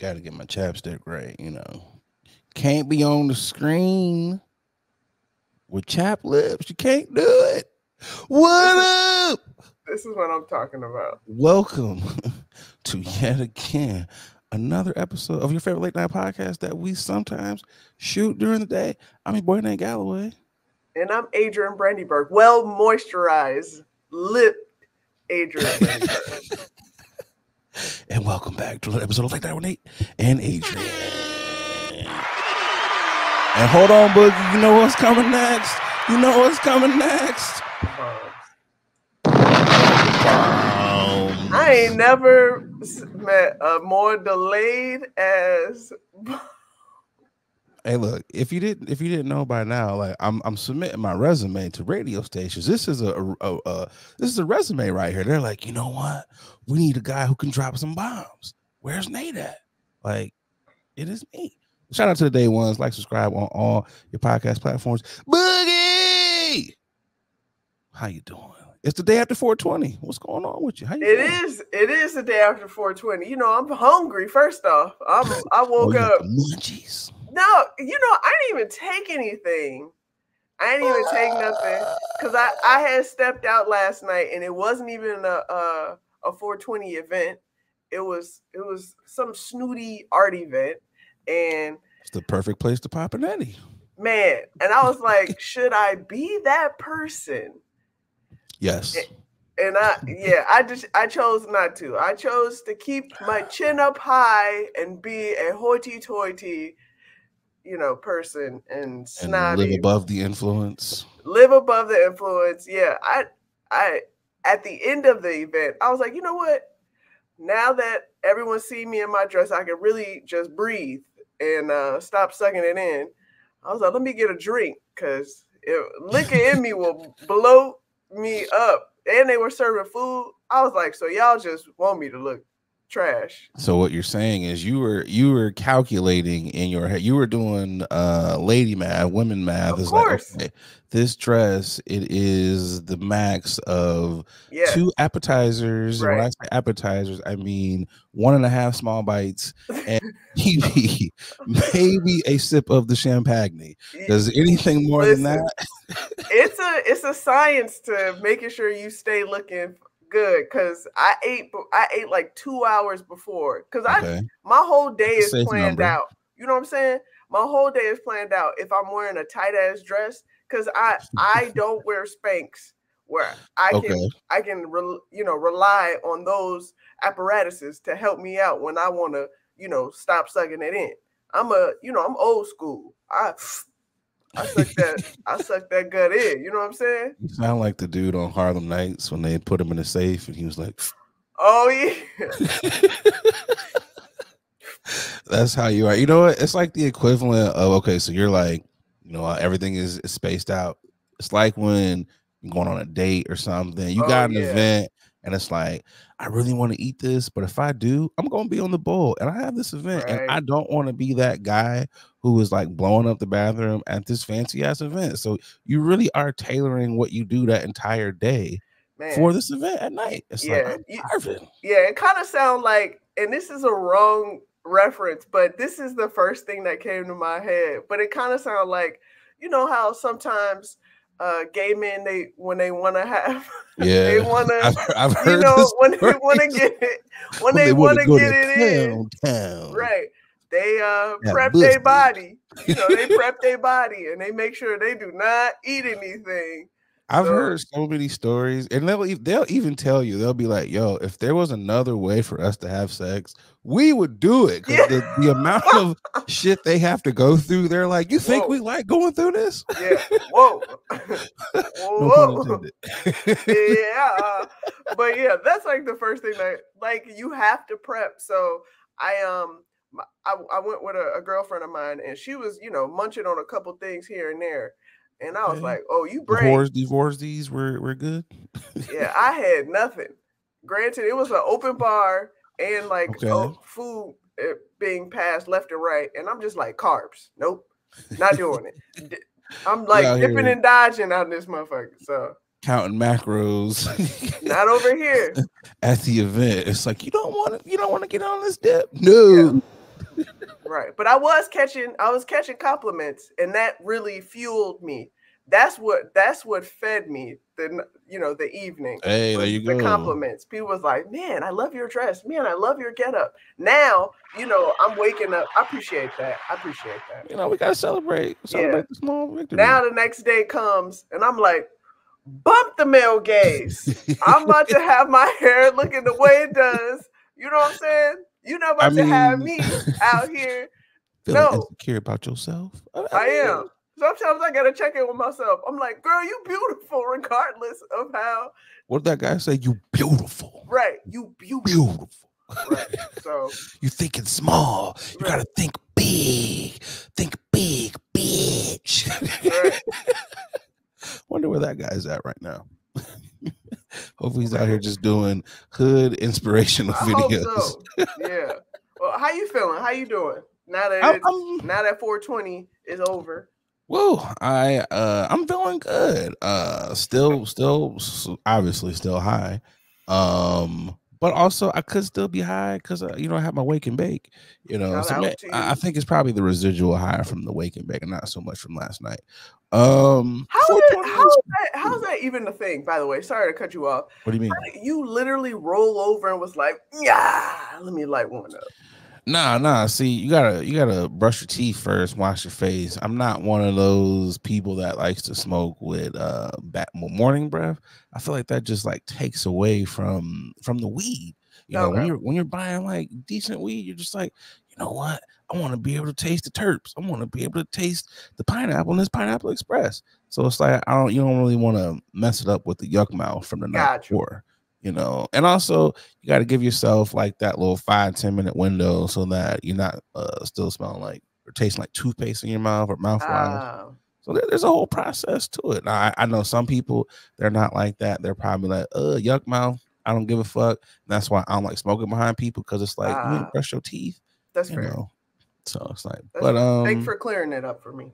Got to get my chapstick right, you know. Can't be on the screen with chapped lips. You can't do it. What up? This is what I'm talking about. Welcome to yet again another episode of your favorite late night podcast that we sometimes shoot during the day. I'm your boy Nate Galloway. And I'm Adrian Brandyberg. Well moisturized lip Adrian Brandyberg. And welcome back to another episode of Late Night with Nate and Adrian. And hold on, Boogie. You know what's coming next? You know what's coming next? I ain't never met a more delayed as. Hey, look! If you didn't know by now, like I'm submitting my resume to radio stations. This is a resume right here. They're like, you know what? We need a guy who can drop some bombs. Where's Nate at? Like, it is me. Shout out to the day ones. Like, subscribe on all your podcast platforms. Boogie, how you doing? It's the day after 420. What's going on with you? How you doing? It is the day after 420. You know, I'm hungry. First off, I woke up. Munchies. No, you know, I didn't even take anything. I didn't even take nothing because I had stepped out last night and it wasn't even a 420 event. It was some snooty art event, and it's the perfect place to pop an Eddie. Man, and I was like, should I be that person? Yes. And I chose not to. I chose to keep my chin up high and be a hoity-toity, you know, person and snotty. And live above the influence. Live above the influence. Yeah. I at the end of the event, I was like, you know what? Now that everyone see me in my dress, I can really just breathe and stop sucking it in. I was like, let me get a drink because liquor in me will blow me up. And they were serving food. I was like, so y'all just want me to look trash. So what you're saying is you were calculating in your head. You were doing lady math, women math. Of course. Like, okay, this dress, it is the max of 2 appetizers. Right. And when I say appetizers, I mean 1.5 small bites and maybe a sip of the champagne. Does anything more than that? It's a science to making sure you stay looking good, because I ate like 2 hours before, because my whole day is planned out. You know what I'm saying? My whole day is planned out if I'm wearing a tight ass dress, because I don't wear Spanx where I can rely on those apparatuses to help me out when I want to stop sucking it in. I'm old school. I suck that gut in. You know what I'm saying? You sound like the dude on Harlem Nights when they put him in a safe and he was like, oh yeah. That's how you are. You know what? It's like the equivalent of, okay, so you're like, everything is spaced out. It's like when you're going on a date or something. You got an event and it's like, I really want to eat this, but if I do, I'm going to be on the bowl. And I have this event and I don't want to be that guy who is like blowing up the bathroom at this fancy ass event. So you really are tailoring what you do that entire day for this event at night. It's like, I'm starving. Yeah, it kind of sounds like, and this is a wrong reference, but this is the first thing that came to my head. But it kind of sounds like, you know how sometimes gay men, when they want to have, they want to, I've heard when they want to get it, when they want to get it in, right? They prep their body, they prep their body and they make sure they do not eat anything. I've heard so many stories, and they'll even tell you, they'll be like, yo, if there was another way for us to have sex, we would do it. Because the amount of shit they have to go through, they're like, you think we like going through this? Yeah. Whoa. No pun intended. Yeah. But yeah, that's like the first thing that, like, you have to prep. So I went with a girlfriend of mine, and she was, munching on a couple things here and there. And I was like, oh, you brave. Divorce these were good. Yeah, I had nothing. Granted, it was an open bar and like food being passed left and right. And I'm just like, carbs. Nope, not doing it. I'm like dipping and dodging out in this motherfucker. So counting macros. Not over here. At the event. It's like, you don't want to get on this dip. No. Right. But I was catching compliments, and that really fueled me. That's what fed me the evening. Hey, there you go. The compliments. People was like, man, I love your dress. Man, I love your getup. Now, I'm waking up. I appreciate that. We gotta celebrate the small victory. Now the next day comes and I'm like, bump the male gaze. I'm about to have my hair looking the way it does. You know what I'm saying? You're not about to have me out here feeling insecure about yourself. I am. Sometimes I gotta check in with myself. I'm like, girl, you beautiful regardless of how. What did that guy say? You beautiful. Right. You beautiful. Right. So you thinking small. You gotta think big. Think big, bitch. Right. Wonder where that guy's at right now. Hopefully he's out here just doing hood inspirational videos. Hope so. Yeah. Well, how you feeling? How you doing? Now that 420 is over. Whoa, I'm feeling good. Still obviously still high. But also I could still be high because I have my wake and bake. So I think it's probably the residual high from the wake and bake, and not so much from last night. How's that even a thing? By the way, sorry to cut you off. What do you mean? You literally roll over and was like, yeah, let me light one up. Nah. See, you gotta brush your teeth first, wash your face. I'm not one of those people that likes to smoke with morning breath. I feel like that just like takes away from the weed. When you're buying like decent weed, you're just like, you know what? I want to be able to taste the terps. I want to be able to taste the pineapple in this Pineapple Express. So it's like you don't really want to mess it up with the yuck mouth from the night before. And also you got to give yourself like that little 5-10 minute window so that you're not still smelling like or tasting like toothpaste in your mouth or mouthwash. So there's a whole process to it. Now, I know some people, they're not like that. They're probably like, yuck mouth. I don't give a fuck. And that's why I don't like smoking behind people, because it's like you need to brush your teeth. That's fair. So it's like, thanks for clearing it up for me.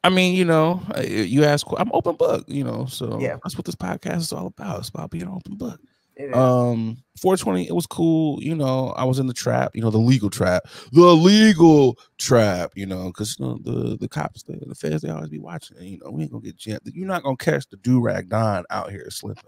I mean, you ask, I'm open book, so that's what this podcast is all about. It's about being an open book. 420, it was cool. I was in the trap, the legal trap, because the cops, the feds, they always be watching. We ain't gonna get jammed. You're not gonna catch the do-rag Don out here slipping.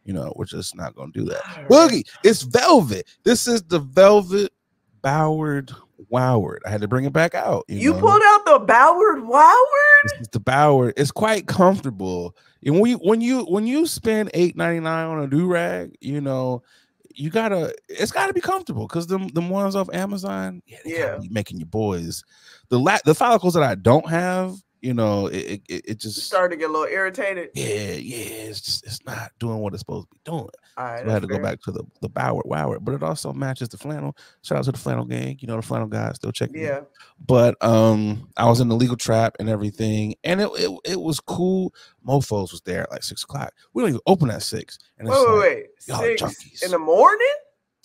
We're just not gonna do that. Right. Boogie, it's Velvet. This is the Velvet Boward Woward. I had to bring it back out. You pulled out the Boward Woward? This is the Boward. It's quite comfortable. And when you spend $8.99 on a do-rag, it's gotta be comfortable, because them ones off Amazon, they gotta be making your boys. The follicles that I don't have, it just started to get a little irritated. Yeah, it's not doing what it's supposed to be doing. So I had to go back to the Boward Woward, but it also matches the flannel. Shout out to the flannel gang, the flannel guys still checking. Yeah. Me. But I was in the legal trap and everything, and it was cool. Mofos was there at like 6:00. We don't even open at 6. And wait, 6 in the morning?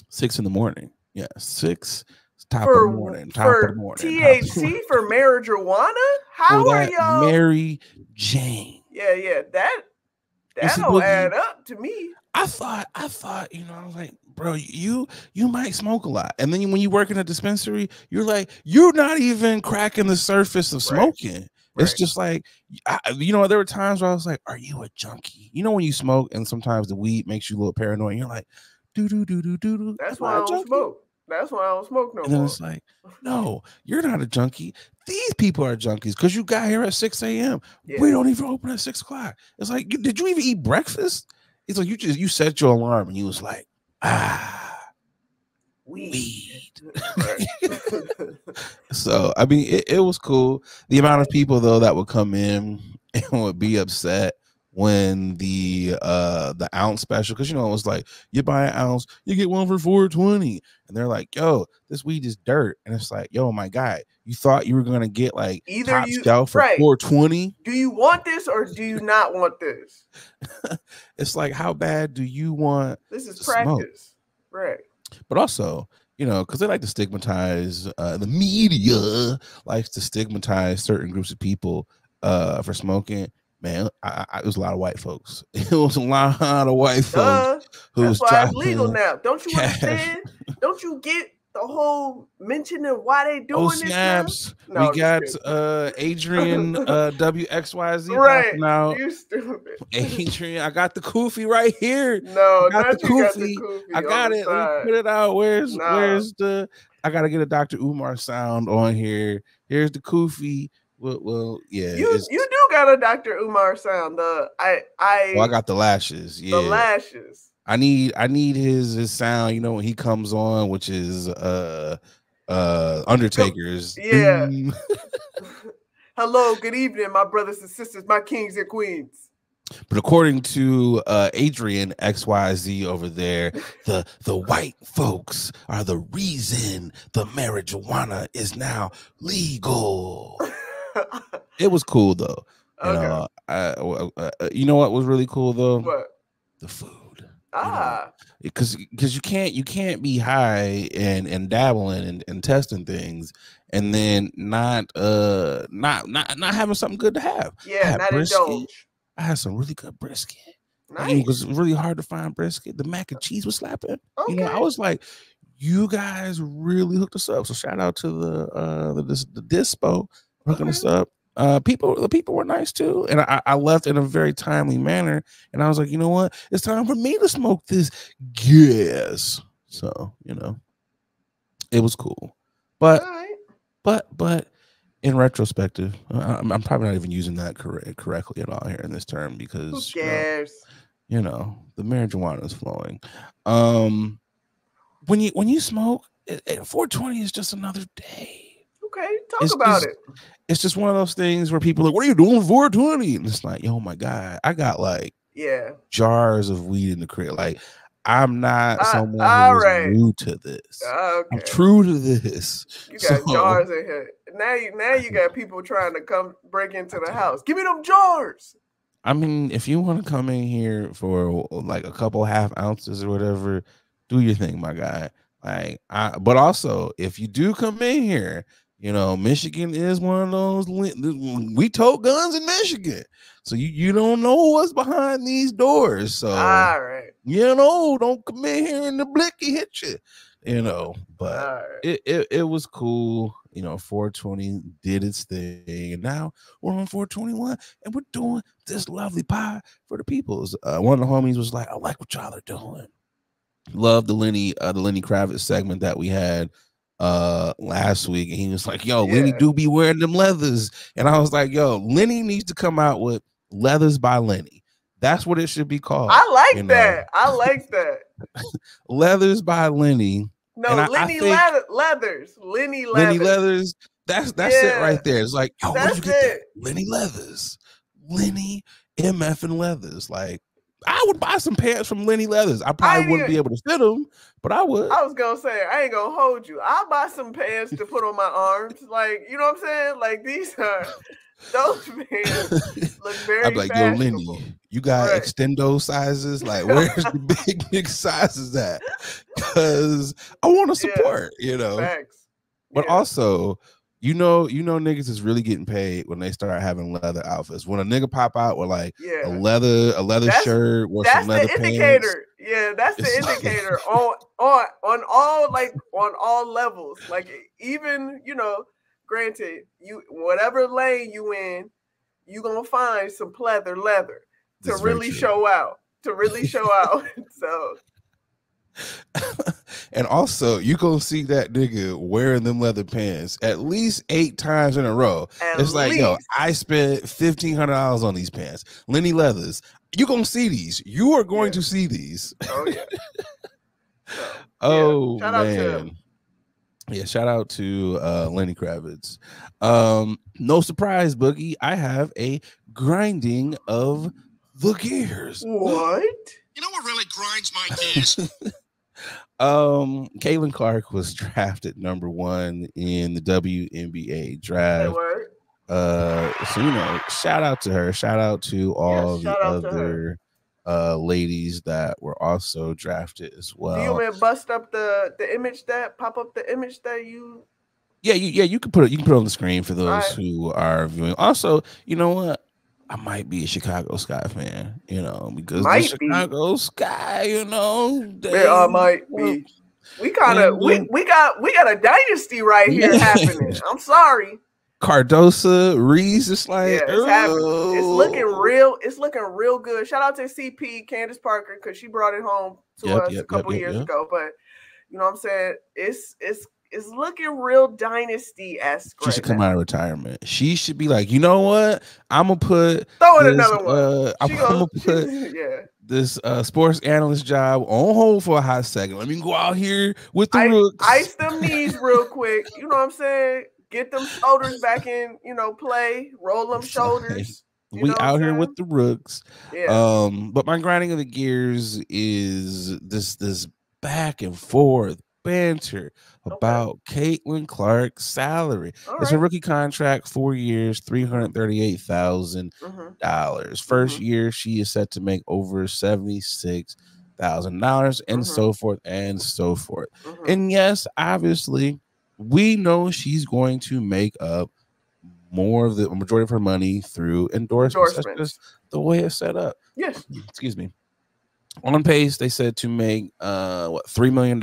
6 in the morning. Yeah, 6. Top of the morning. THC for marijuana? How are y'all? Mary Jane. Yeah. That don't add up to me. I thought, I was like, bro, you might smoke a lot. And then when you work in a dispensary, you're like, you're not even cracking the surface of smoking. Right. It's just like, there were times where I was like, are you a junkie? When you smoke and sometimes the weed makes you a little paranoid, and you're like, do. That's why I don't smoke. That's why I don't smoke no more. And then it's like, no, you're not a junkie. These people are junkies because you got here at 6 a.m. Yeah. We don't even open at 6:00. It's like, did you even eat breakfast? It's like you set your alarm and you was like, weed. So I mean, it was cool. The amount of people though that would come in and would be upset when the ounce special, because it was like, you buy an ounce, you get one for $4.20, and they're like, yo, this weed is dirt. And it's like, yo, my guy, you thought you were gonna get like either top shelf for $4.20? Do you want this or do you not want this? It's like, how bad do you want this? Is practice, right? But also, because they like to stigmatize, the media likes to stigmatize certain groups of people for smoking. Man, it was a lot of white folks. It was a lot of white folks who was why it's legal now. Don't you understand? Don't you get the whole mention of why they doing this snaps. now? No, we got Adrian WXYZ right. popping out. You stupid. Adrian, I got the kufi right here. No, I got not the you kufi. got the kufi. I got it. Let me put it out. Where's the I gotta get a Dr. Umar sound on here. Here's the kufi. Well, yeah. You do got a Dr. Umar sound. I got the lashes. Yeah. The lashes. I need his sound, you know, when he comes on, which is Undertaker's. Yeah. Hello, good evening, my brothers and sisters, my kings and queens. But according to Adrian XYZ over there, the white folks are the reason the marijuana is now legal. It was cool though. You know what was really cool though? What? The food. Because you can't be high and dabbling and testing things and then not having something good to have. Yeah, not indulge. I had some really good brisket. Nice. It was really hard to find brisket. The mac and cheese was slapping. Okay. You know, I was like, you guys really hooked us up. So shout out to the dispo hooking us up. The people were nice too, and I left in a very timely manner. And I was like, you know what? It's time for me to smoke this gas. So you know, it was cool, but in retrospective, I'm probably not even using that correctly at all here in this term because who cares? You know, the marijuana is flowing. When you smoke, 420 is just another day. Okay, talk about it. It's just one of those things where people are like, what are you doing 420? And it's like, oh my God, I got like jars of weed in the crib. Like, I'm not someone who's new to this. Okay. I'm true to this. You got jars in here. Now you got people trying to come break into the house. Give me them jars. I mean, if you want to come in here for like a couple half ounces or whatever, do your thing, my guy. Like, but also if you do come in here, you know, Michigan is one of those. We tote guns in Michigan, so you don't know what's behind these doors. So, all right, you know, don't come in here and the blicky hit you. You know, but it was cool. You know, 420 did its thing, and now we're on 421, and we're doing this lovely pie for the peoples. One of the homies was like, "I like what y'all are doing." Love the Lenny Kravitz segment that we had last week, and he was like, yo, Lenny do be wearing them leathers, and I was like, yo, Lenny needs to come out with Leathers by Lenny. That's what it should be called. I like that. I like that. Leathers by Lenny. No, Lenny Leathers. Lenny Leathers. That's it right there. It's like, yo, where'd you get that? Lenny Leathers. Lenny MF and Leathers. Like, I would buy some pants from Lenny Leathers. I probably wouldn't be able to fit them, but I would. I was gonna say, I ain't gonna hold you. I'll buy some pants to put on my arms. Like, you know what I'm saying? Like, those pants look very I'm like, yo, Lenny, you got extendo sizes? Like, where's the big sizes at? Because I want to support, you know. Facts. But also, you know, niggas is really getting paid when they start having leather outfits. When a nigga pop out with like a leather shirt or some leather pants. Indicator. Yeah, that's the indicator on all levels. Like, even, you know, granted, you whatever lane you in, you gonna find some leather to really show out. So. And also, you gonna see that nigga wearing them leather pants at least 8 times in a row. It's like, yo, I spent $1,500 on these pants. Lenny Leathers. You gonna see these. You are going to see these. Oh yeah. Oh shout man. Out to him. Yeah, shout out to Lenny Kravitz. No surprise, Boogie. I have a grinding of the gears. What? You know what really grinds my gears? Caitlin Clark was drafted number 1 in the WNBA draft. So you know, shout out to her. Shout out to all the other ladies that were also drafted as well. Do you want to bust up the image that pop up the image that you? Yeah, you can put it on the screen for those who are viewing. Also, you know what? I might be a Chicago Sky fan, you know, because the Chicago Sky, you know, I might be. We got a dynasty right here happening. I'm sorry. Cardosa, Reese, it's like it's happening. It's looking real. It's looking real good. Shout out to CP Candace Parker because she brought it home to us a couple years ago. But you know what I'm saying? It's looking real dynasty-esque. She should come out of retirement. She should be like, you know what? I'm gonna put another one. I'm gonna put this sports analyst job on hold for a hot second. Let me go out here with the rooks. Ice them knees real quick. You know what I'm saying? Get them shoulders back in, play, roll them shoulders. We out here with the rooks. Yeah. But my grinding of the gears is this back and forth banter about Caitlin Clark's salary. It's a rookie contract, 4 years, $338,000. First year, she is set to make over $76,000, and so forth and so forth. And yes, obviously, we know she's going to make up more of the majority of her money through endorsements. That's just the way it's set up. Yes. Excuse me. On pace, they said to make $3 million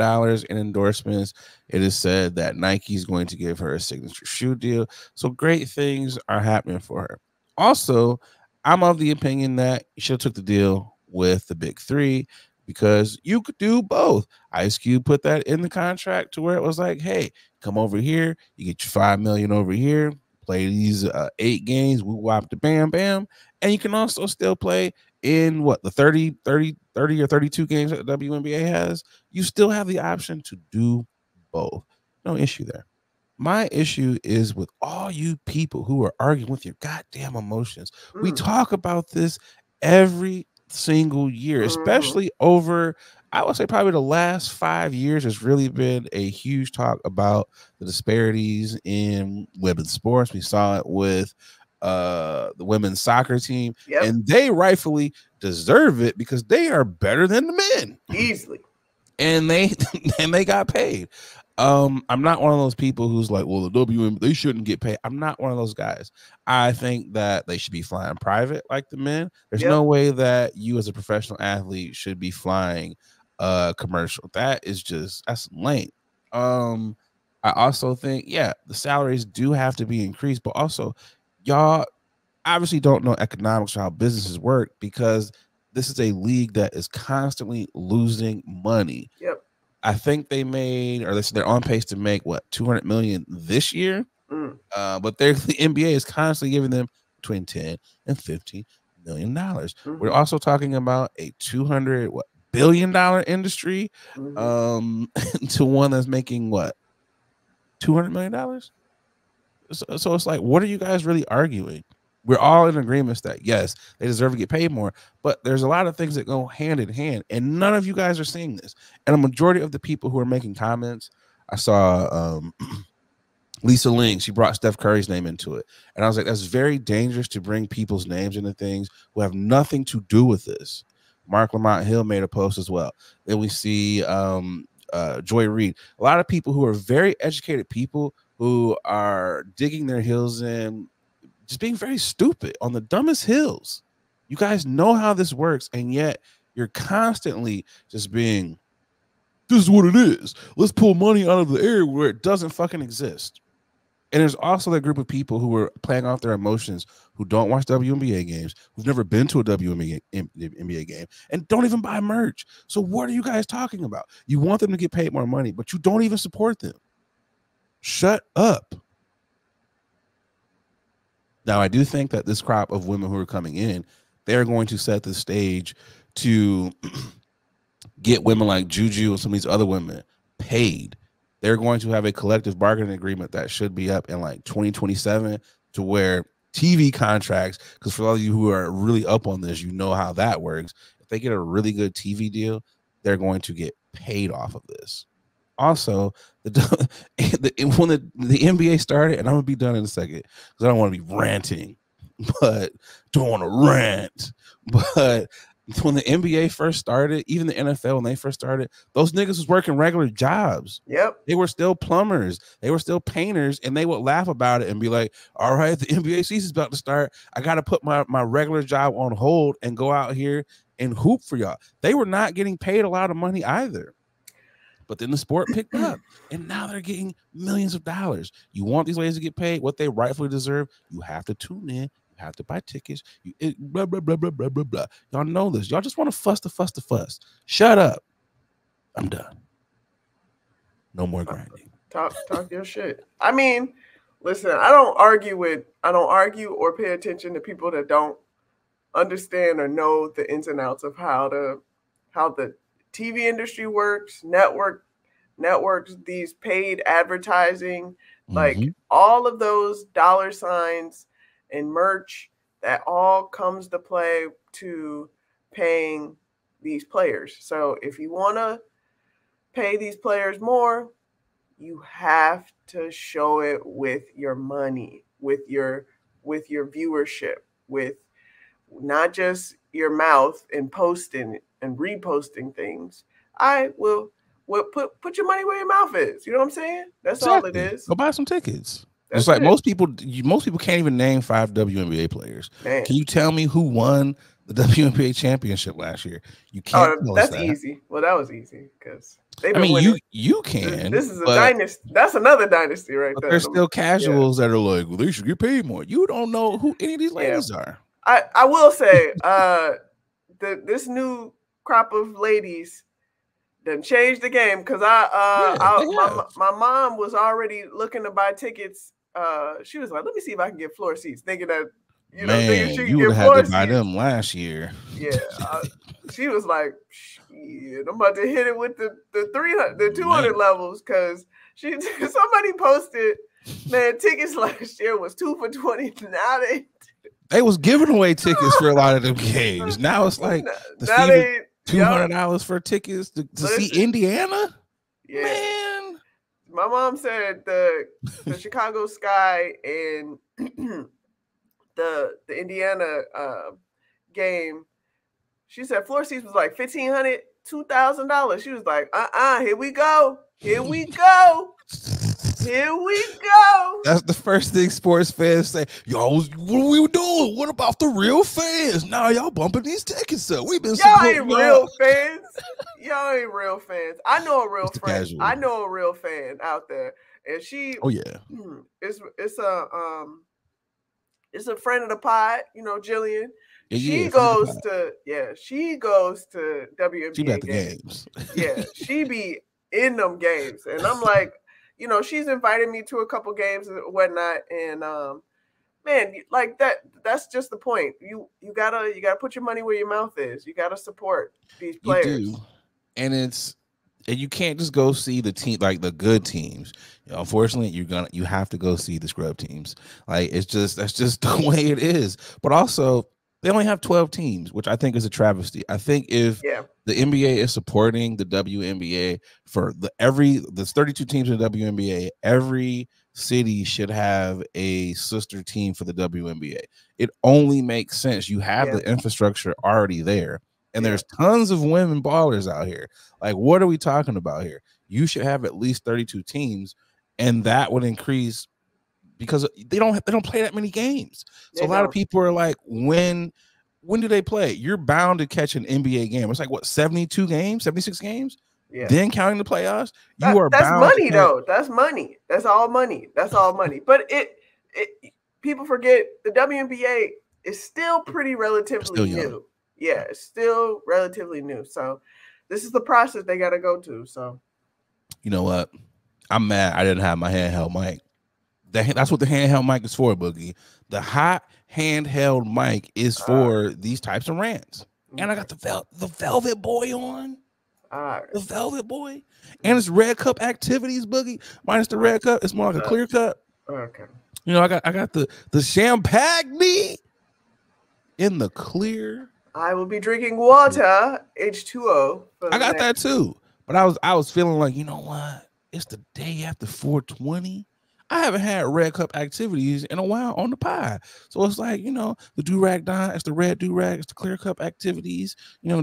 in endorsements. It is said that Nike is going to give her a signature shoe deal. So great things are happening for her. Also, I'm of the opinion that you should have took the deal with the big three because you could do both. Ice Cube put that in the contract to where it was like, hey, come over here, you get your $5 million over here, play these 8 games, woo wop the bam bam, and you can also still play in the 30 or 32 games that the WNBA has. You still have the option to do both. No issue there. My issue is with all you people who are arguing with your goddamn emotions. We talk about this every single year, especially over, I would say probably the last 5 years has really been a huge talk about the disparities in women's sports. We saw it with the women's soccer team, and they rightfully deserve it because they are better than the men easily, and they got paid. I'm not one of those people who's like, well, the WNBA, they shouldn't get paid. I'm not one of those guys. I think that they should be flying private like the men. There's no way that you as a professional athlete should be flying commercial. That's lame. I also think, the salaries do have to be increased, but also y'all obviously don't know economics or how businesses work because this is a league that is constantly losing money. Yep. I think they made, or they're on pace to make $200 million this year. But the NBA is constantly giving them between $10 and $15 million. We're also talking about a $200 billion industry to one that's making $200 million. So it's like, what are you guys really arguing? We're all in agreement that yes, they deserve to get paid more, but there's a lot of things that go hand in hand, and none of you guys are seeing this. And a majority of the people who are making comments, I saw Lisa Ling, she brought Steph Curry's name into it, and I was like, that's very dangerous to bring people's names into things who have nothing to do with this. Mark Lamont Hill made a post as well. Then we see Joy Reid, a lot of people who are very educated people who are digging their heels in, just being very stupid on the dumbest hills. You guys know how this works, and yet you're constantly just being, this is what it is. Let's pull money out of the air where it doesn't fucking exist. And there's also that group of people who are playing off their emotions, who don't watch WNBA games, who've never been to a WNBA game, and don't even buy merch. So what are you guys talking about? You want them to get paid more money, but you don't even support them. Shut up. Now, I do think that this crop of women who are coming in, they're going to set the stage to get women like Juju and some of these other women paid. They're going to have a collective bargaining agreement that should be up in 2027 to where TV contracts, because for all of you who are really up on this, you know how that works. If they get a really good TV deal, they're going to get paid off of this. Also, when the NBA started, and I'm gonna be done in a second because I don't want to be ranting, but don't want to rant. But when the NBA first started, even the NFL when they first started, those niggas was working regular jobs. Yep, they were still plumbers, they were still painters, and they would laugh about it and be like, "All right, the NBA season's about to start. I got to put my regular job on hold and go out here and hoop for y'all." They were not getting paid a lot of money either. But then the sport picked up, and now they're getting millions of dollars. You want these ladies to get paid what they rightfully deserve, you have to tune in. You have to buy tickets. Blah, blah, blah, blah, blah, blah, blah. Y'all know this. Y'all just want to fuss. Shut up. I'm done. No more grinding. Talk your shit. I mean, listen, I don't argue or pay attention to people that don't understand or know the ins and outs of how the TV industry works, networks, these paid advertising, like all of those dollar signs and merch, that all comes to play to paying these players. So if you want to pay these players more, you have to show it with your money, with your viewership, with not just your mouth and posting and reposting things. I will put your money where your mouth is. You know what I'm saying? That's all it is. Go buy some tickets. It's like most people can't even name 5 WNBA players. Man. Can you tell me who won the WNBA championship last year? You can't. That's easy. Well, that was easy because you can. This is a dynasty. That's another dynasty right there. There's still casuals that are like, well, they should get paid more. You don't know who any of these ladies are. I will say, this new crop of ladies done changed the game because my mom was already looking to buy tickets. She was like, let me see if I can get floor seats, thinking that thinking she could get floor seats. Buy them last year. Yeah, she was like, shit, I'm about to hit it with the 300, the 200 levels because somebody posted, man, tickets last year was 2 for $20. Now they was giving away tickets for a lot of them games. Now it's like $200 for tickets to see Indiana. Yeah. Man, my mom said the Chicago Sky and the Indiana game. She said floor seats was like $1,500, $2,000. She was like, here we go. That's the first thing sports fans say. Y'all, what are we doing? What about the real fans? Now y'all bumping these tickets up. We've been y'all ain't real fans. Y'all ain't real fans. I know a real friend. I know a real fan out there, and she. Oh yeah. It's a friend of the pod. Jillian. She goes to WNBA she be at the games. Yeah, she be in them games, and I'm like. She's invited me to a couple games and whatnot, and man, like that's just the point. You gotta put your money where your mouth is. You gotta support these players. You do. And you can't just go see the team, like the good teams. Unfortunately, you have to go see the scrub teams. Like that's just the way it is. But also, they only have 12 teams, which I think is a travesty. I think if the NBA is supporting the WNBA for there's 32 teams in the WNBA, every city should have a sister team for the WNBA. It only makes sense. You have the infrastructure already there, and there's tons of women ballers out here. Like, what are we talking about here? You should have at least 32 teams, and that would increase. Because they don't play that many games. So a lot of people are like, when do they play? You're bound to catch an NBA game. It's like what, 72 games, 76 games? Yeah. Then counting the playoffs, that's money though. That's money. That's all money. But people forget the WNBA is still pretty relatively new. Yeah, it's still relatively new. So this is the process they got to go to. So you know what? I'm mad I didn't have my handheld mic. That's what the handheld mic is for, Boogie. The hot handheld mic is for these types of rants. And I got the Velvet Boy on. The Velvet Boy. And it's red cup activities, Boogie. Minus the red cup. It's more like a clear cup. Okay. I got the champagne in the clear. I will be drinking water, H2O. I got that too. But I was feeling like, you know what? It's the day after 420. I haven't had red cup activities in a while on the pie. So it's like, the do-rag dime, it's the red do-rag, it's the clear cup activities,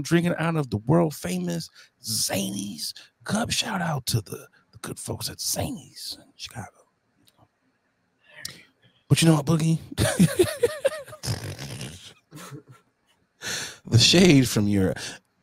drinking out of the world famous Zanies cup. Shout out to the good folks at Zanies in Chicago. But you know what, Boogie? The shade from your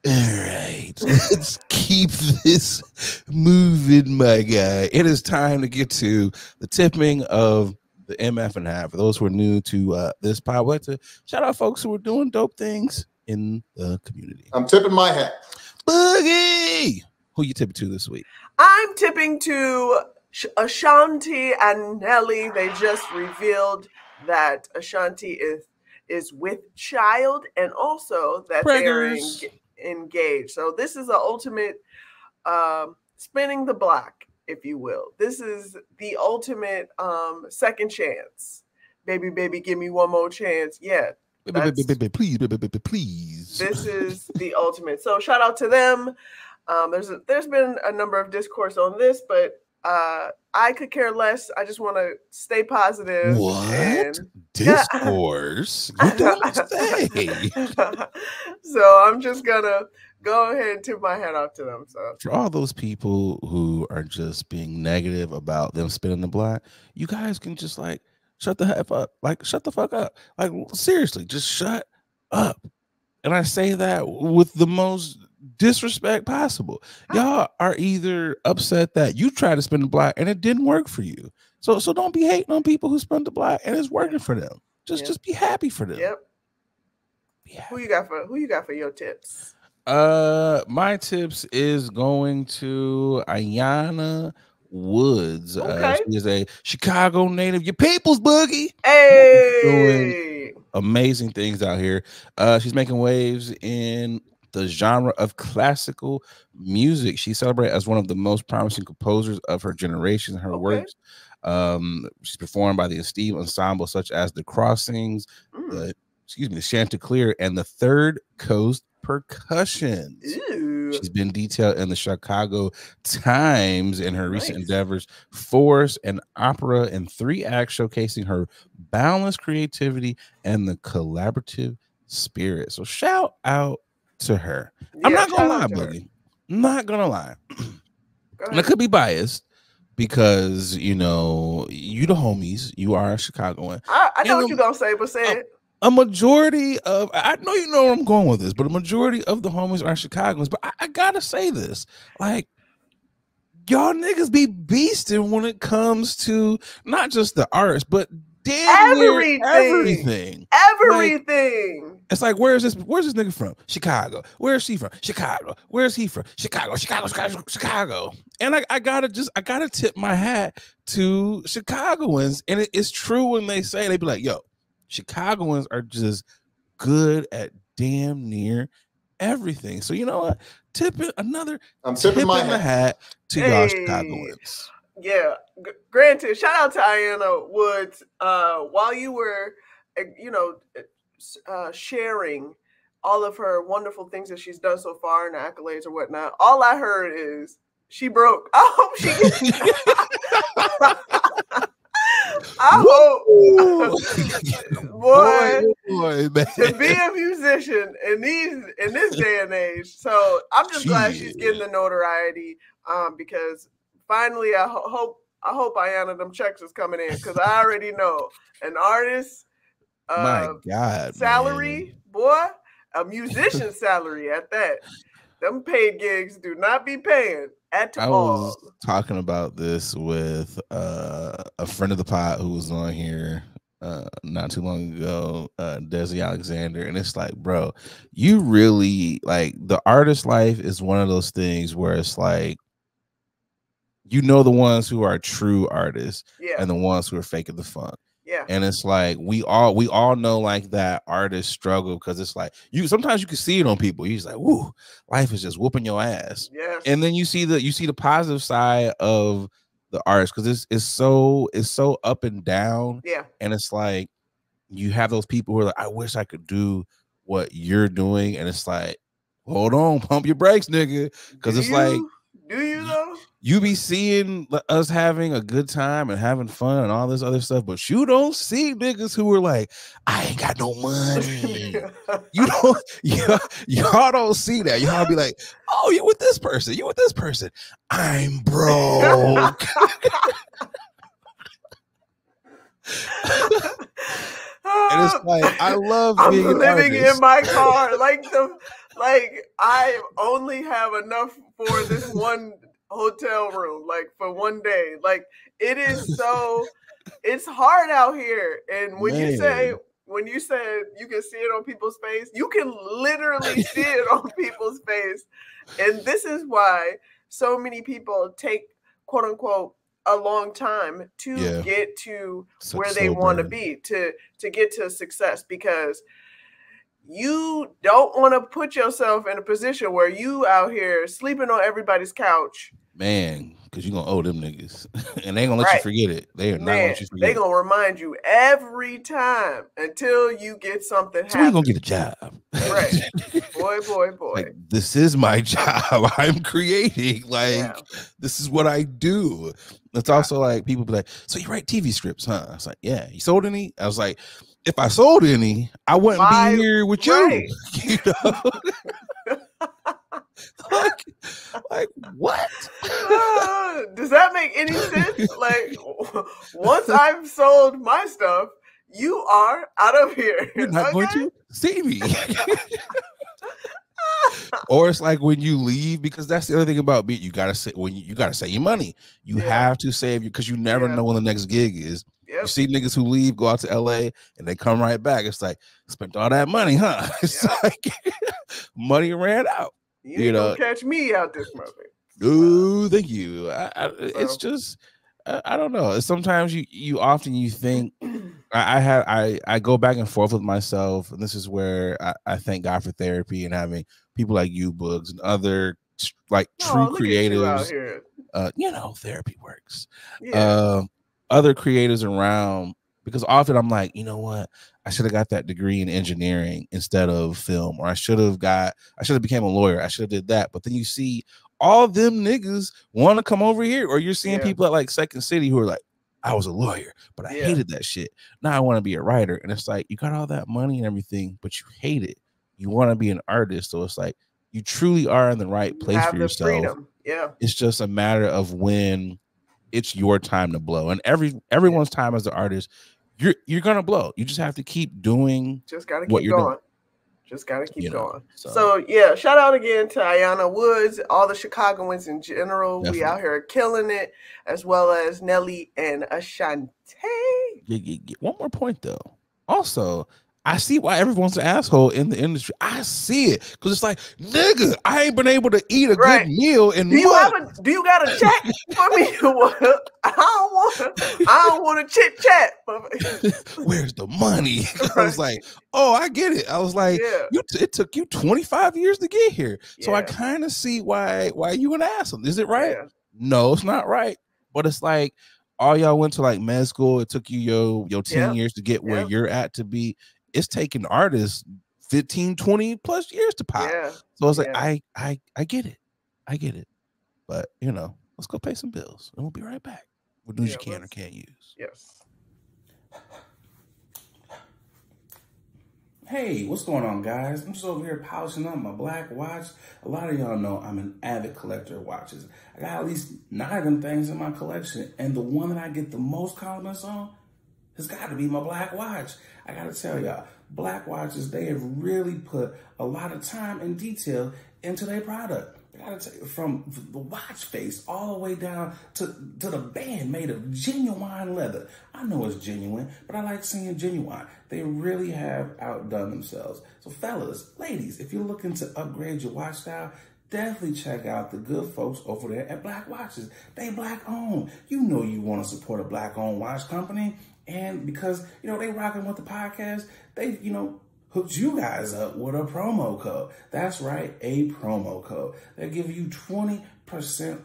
All right, let's keep this moving, my guy. It is time to get to the tipping of the MF and half. For those who are new to this pod, we'd like to shout out folks who are doing dope things in the community. I'm tipping my hat. Boogie! Who you tipping to this week? I'm tipping to Ashanti and Nelly. They just revealed that Ashanti is with child and also that they're engaged. So this is the ultimate spinning the block, if you will. This is the ultimate second chance. Baby, give me one more chance. Yeah. Please. This is the ultimate. So shout out to them. There's been a number of discourse on this, but I could care less. I just want to stay positive. What? Discourse? You don't say. So I'm just gonna go ahead and tip my hat off to them. So for all those people who are just being negative about them spinning the block, you guys can just like shut the heck up. Like shut the fuck up. Like seriously, just shut up. And I say that with the most disrespect possible. Y'all are either upset that you tried to spin the block and it didn't work for you. So don't be hating on people who spun the block and it's working for them. Just be happy for them. Yep. Who you got for your tips? My tips is going to Ayana Woods. Okay. She is a Chicago native. Your people's boogie. Hey. Doing amazing things out here. She's making waves in the genre of classical music. She's celebrated as one of the most promising composers of her generation. Her works, she's performed by the esteemed ensemble such as the Crossings, the Chanticleer, and the Third Coast Percussions. Ew. She's been detailed in the Chicago Times in her recent endeavors, Force, an opera in 3 acts showcasing her boundless creativity and the collaborative spirit. So shout out to her. I'm not gonna lie, Boogie. I'm not gonna lie. And I could be biased because you the homies. You are a Chicagoan. I know what you're gonna say, but say it. A majority of I know you know where I'm going with this, but a majority of the homies are Chicagoans. But I gotta say this, like y'all niggas be beasting when it comes to not just the arts, but everything. Everything. Like, it's like where's this nigga from? Chicago. Where's she from? Chicago. Where's he from? Chicago. And I gotta tip my hat to Chicagoans. And it's true when they say, they be like, yo, Chicagoans are just good at damn near everything. So you know what? I'm tipping my hat to y'all Chicagoans. Yeah, granted, shout out to Ayana Woods. While you were, sharing all of her wonderful things that she's done so far and accolades or whatnot, all I heard is she broke. I hope she I hope, boy, to be a musician in this day and age. So I'm just glad she's getting the notoriety. Because finally, I hope Ayana, them checks is coming in, because I already know an artist, my God, salary, man. Boy, a musician salary at that. Them paid gigs do not be paying at all. I was talking about this with a friend of the pod who was on here not too long ago, Desi Alexander, and it's like, bro, you really like the artist life is one of those things where it's like, the ones who are true artists and the ones who are faking the funk. Yeah. And it's like we all know like that artist struggle, because it's like sometimes you can see it on people. You're just like, whoo, life is just whooping your ass. Yes. And then you see the positive side of the artist, because it's so up and down. Yeah. And it's like you have those people who are like, I wish I could do what you're doing. And it's like, hold on, pump your brakes, nigga. Because it's like, do you though? You be seeing us having a good time and having fun and all this other stuff, but you don't see niggas who are like, I ain't got no money. Y'all don't see that. Y'all be like, oh, you with this person. You with this person. I'm broke. And it's like, I love I'm being living in my car, like Like, I only have enough for this one hotel room, like for one day. Like, it is so, it's hard out here. And when you said you can see it on people's face, you can literally see it on people's face. And this is why so many people take, quote unquote, a long time to get to where they want to be, to get to success, because you don't want to put yourself in a position where you out here sleeping on everybody's couch. Man, because you're going to owe them niggas. And they ain't going to let you forget it. They are not going to let you forget it. They going to remind you every time until you get something happen. So you're going to get a job. Right. Boy. Like, this is my job. I'm creating. Like, this is what I do. It's also like, people be like, so you write TV scripts, huh? I was like, yeah. You sold any? I was like, if I sold any, I wouldn't be here with you. You know? like what? Does that make any sense? Like, once I've sold my stuff, you are out of here. You're not going to see me. Or it's like when you leave, because that's the other thing about me. You gotta say you gotta save your money. You have to save you, because you never know when the next gig is. You see niggas who leave, go out to LA, and they come right back. It's like, spent all that money, huh? It's like money ran out. You know, catch me out this month. Ooh, thank you. It's just, I don't know. Sometimes you often think, I go back and forth with myself, and this is where I thank God for therapy and having people like you, Boogs, and other like true creatives. You know, therapy works. Other creators around, because often I'm like, you know what, I should have got that degree in engineering instead of film, or I should have became a lawyer. I should have did that. But then you see all them niggas want to come over here, or you're seeing people at like Second City who are like, I was a lawyer, but I hated that shit. Now I want to be a writer. And it's like, you got all that money and everything, but you hate it. You want to be an artist. So it's like, you truly are in the right place for yourself. Freedom. Yeah. It's just a matter of when it's your time to blow, and everyone's time as an artist, you're gonna blow. You just have to keep doing. Just gotta keep going. Just gotta keep going. So shout out again to Ayana Woods, all the Chicagoans in general. Definitely. We out here killing it, as well as Nelly and Ashanti. One more point though. Also, I see why everyone's an asshole in the industry. I see it, because it's like, nigga, I ain't been able to eat a good meal in months. Do you got a check for me? I don't want to chit chat. Where's the money? I was like, oh, I get it. I was like, it took you 25 years to get here, so I kind of see why you an asshole. Is it right? No, it's not right. But it's like, all y'all went to like med school. It took you your 10 years to get where you're at to be. It's taking artists 15, 20 plus years to pop. So it's like, I get it. I get it. But, you know, let's go pay some bills and we'll be right back with news you can or can't use. Yes. Hey, what's going on, guys? I'm just over here polishing up my black watch. A lot of y'all know I'm an avid collector of watches. I got at least 9 of them things in my collection, and the one that I get the most compliments on has got to be my black watch. I got to tell y'all, black watches, they have really put a lot of time and detail into their product. I got to tell you, from the watch face all the way down to the band made of genuine leather. I know it's genuine, but I like seeing genuine. They really have outdone themselves. So fellas, ladies, if you're looking to upgrade your watch style, definitely check out the good folks over there at Black Watches. They black owned. You know you want to support a black owned watch company. And because, you know, they rocking with the podcast, they, you know, hooked you guys up with a promo code. That's right, a promo code. They'll give you 20%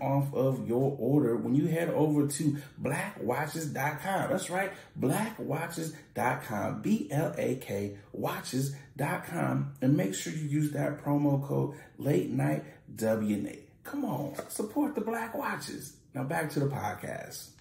off of your order when you head over to blackwatches.com. That's right, blackwatches.com, BLAK watches.com, and make sure you use that promo code Late Night WNA. Come on, support the Black Watches. Now back to the podcast.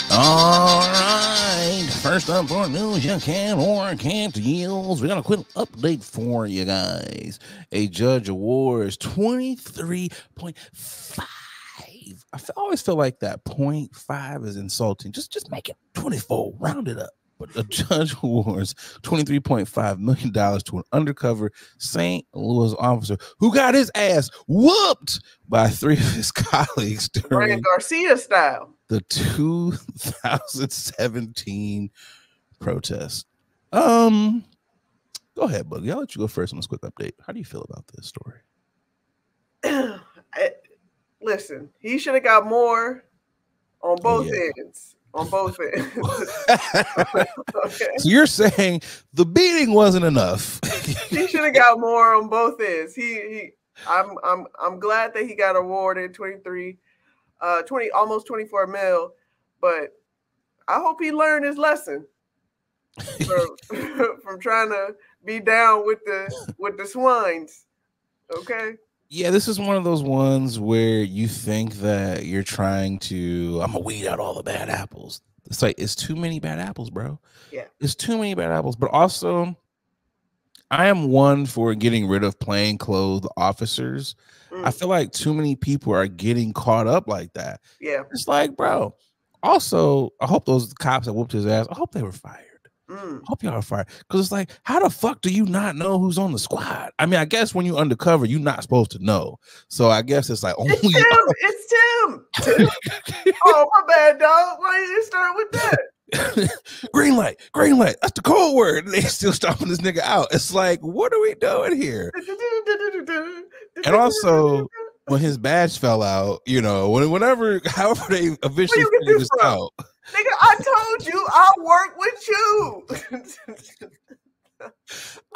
All right, first up for news you can or can't use. We got a quick update for you guys. A judge awards 23.5. I always feel like that 0.5 is insulting. Just make it 24, round it up. but a judge awards $23.5 million to an undercover St. Louis officer who got his ass whooped by 3 of his colleagues during Garcia style the 2017 protest. Go ahead, Buggy. I'll let you go first on this quick update. How do you feel about this story? Listen, he should have got more on both ends. On both ends. Okay. So you're saying the beating wasn't enough. He should have got more on both ends. I'm glad that he got awarded 20, almost 24 mil, but I hope he learned his lesson from trying to be down with the swines. Okay. Yeah, this is one of those ones where you think that you're trying to, I'm gonna weed out all the bad apples. It's like, it's too many bad apples, bro. Yeah. It's too many bad apples. But also, I am one for getting rid of plainclothes officers. I feel like too many people are getting caught up like that. Yeah. It's like, bro. Also, I hope those cops that whooped his ass, I hope they were fired. I hope y'all are fired. Because it's like, how the fuck do you not know who's on the squad? I mean, I guess when you're undercover, you're not supposed to know. So I guess it's like, it's Tim. Oh, my bad, dog. Why did you start with that? Green light. That's the code word. And they still stopping this nigga out. It's like, what are we doing here? And also, when his badge fell out, you know, however they eventually figured this out. Nigga, I told you I work with you.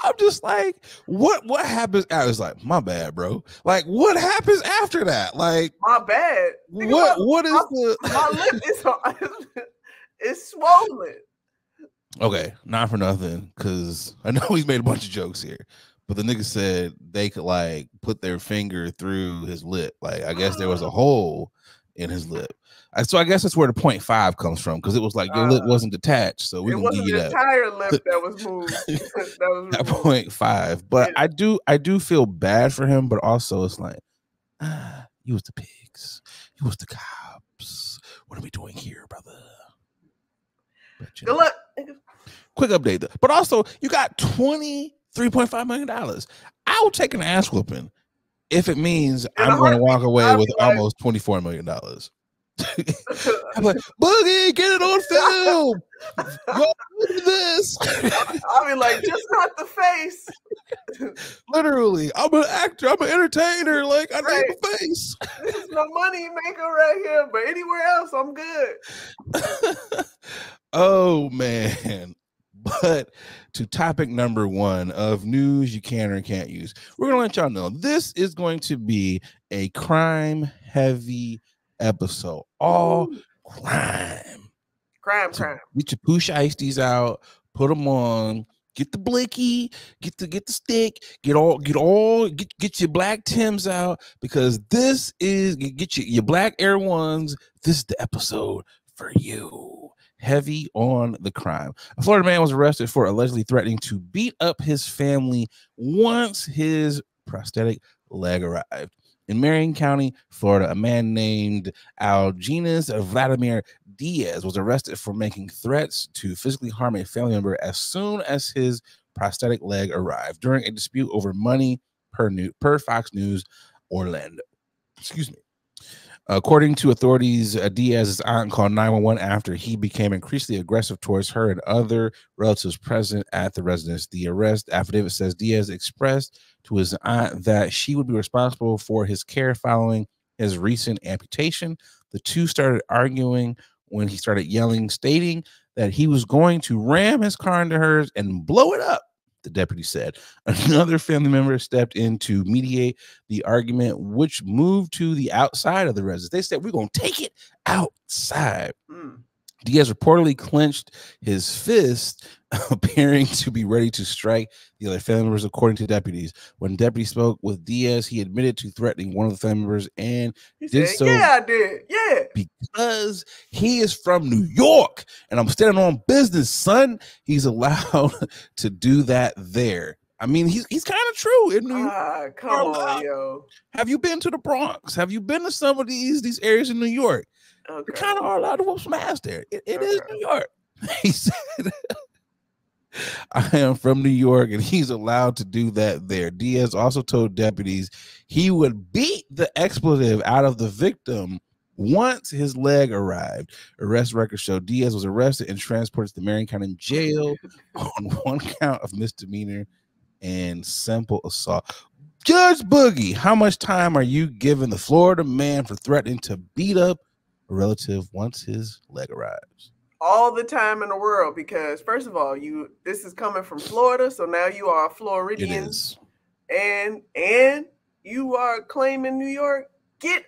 I'm just like, what happens? I was like, my bad, bro. Like, what happens after that? Like, my bad. Nigga, what is my lip it's swollen. Okay, not for nothing, because I know he's made a bunch of jokes here, but the nigga said they could like put their finger through his lip. Like, I guess there was a hole in his lip. So I guess that's where the 0.5 comes from, because it was like your lip wasn't detached. So we can give you that. It wasn't the entire lip that was moved. That 0.5. But I do feel bad for him, but also it's like, you was the pigs, you was the cops. What are we doing here, brother? Good luck. Quick update though. But also, you got $23.5 million. I'll take an ass whooping if it means I'm going to walk away with almost $24 million. I'm like, Boogie, get it on film. Look at this. I'll be like, just not the face. Literally, I'm an actor. I'm an entertainer. Like, I need a face. This is my money maker right here. But anywhere else, I'm good. Oh, man. But to topic number 1 of news you can or can't use, we're going to let y'all know this is going to be a crime-heavy episode. All crime. Crime. Get your push ices out, put them on, get the blicky, get the stick, get your black Tims out, because this is, get your black Air Ones. This is the episode for you. Heavy on the crime. A Florida man was arrested for allegedly threatening to beat up his family once his prosthetic leg arrived. In Marion County, Florida, a man named Algenis Vladimir Diaz was arrested for making threats to physically harm a family member as soon as his prosthetic leg arrived during a dispute over money, per Fox News Orlando. Excuse me. According to authorities, Diaz's aunt called 911 after he became increasingly aggressive towards her and other relatives present at the residence. The arrest affidavit says Diaz expressed to his aunt that she would be responsible for his care following his recent amputation. The two started arguing when he started yelling, stating that he was going to ram his car into hers and blow it up, the deputy said. Another family member stepped in to mediate the argument, which moved to the outside of the residence. They said, we're going to take it outside. Diaz reportedly clenched his fist, appearing to be ready to strike the other family members, according to deputies. When deputies spoke with Diaz, he admitted to threatening one of the family members, and he did said, so. Yeah, I did. Yeah. Because he is from New York, and I'm standing on business, son. He's allowed to do that there. I mean, he's kind of true in New York. Come on, yo. Have you been to the Bronx? Have you been to some of these areas in New York? Okay. We kind of are allowed to whoop some ass there. It is New York. He said, I am from New York, and he's allowed to do that there. Diaz also told deputies he would beat the expletive out of the victim once his leg arrived. Arrest records show Diaz was arrested and transported to the Marion County Jail on one count of misdemeanor and simple assault. Judge Boogie, how much time are you giving the Florida man for threatening to beat up a relative once his leg arrives? All the time in the world, because first of all, this is coming from Florida, so now you are a Floridian. It is. And you are claiming New York. Get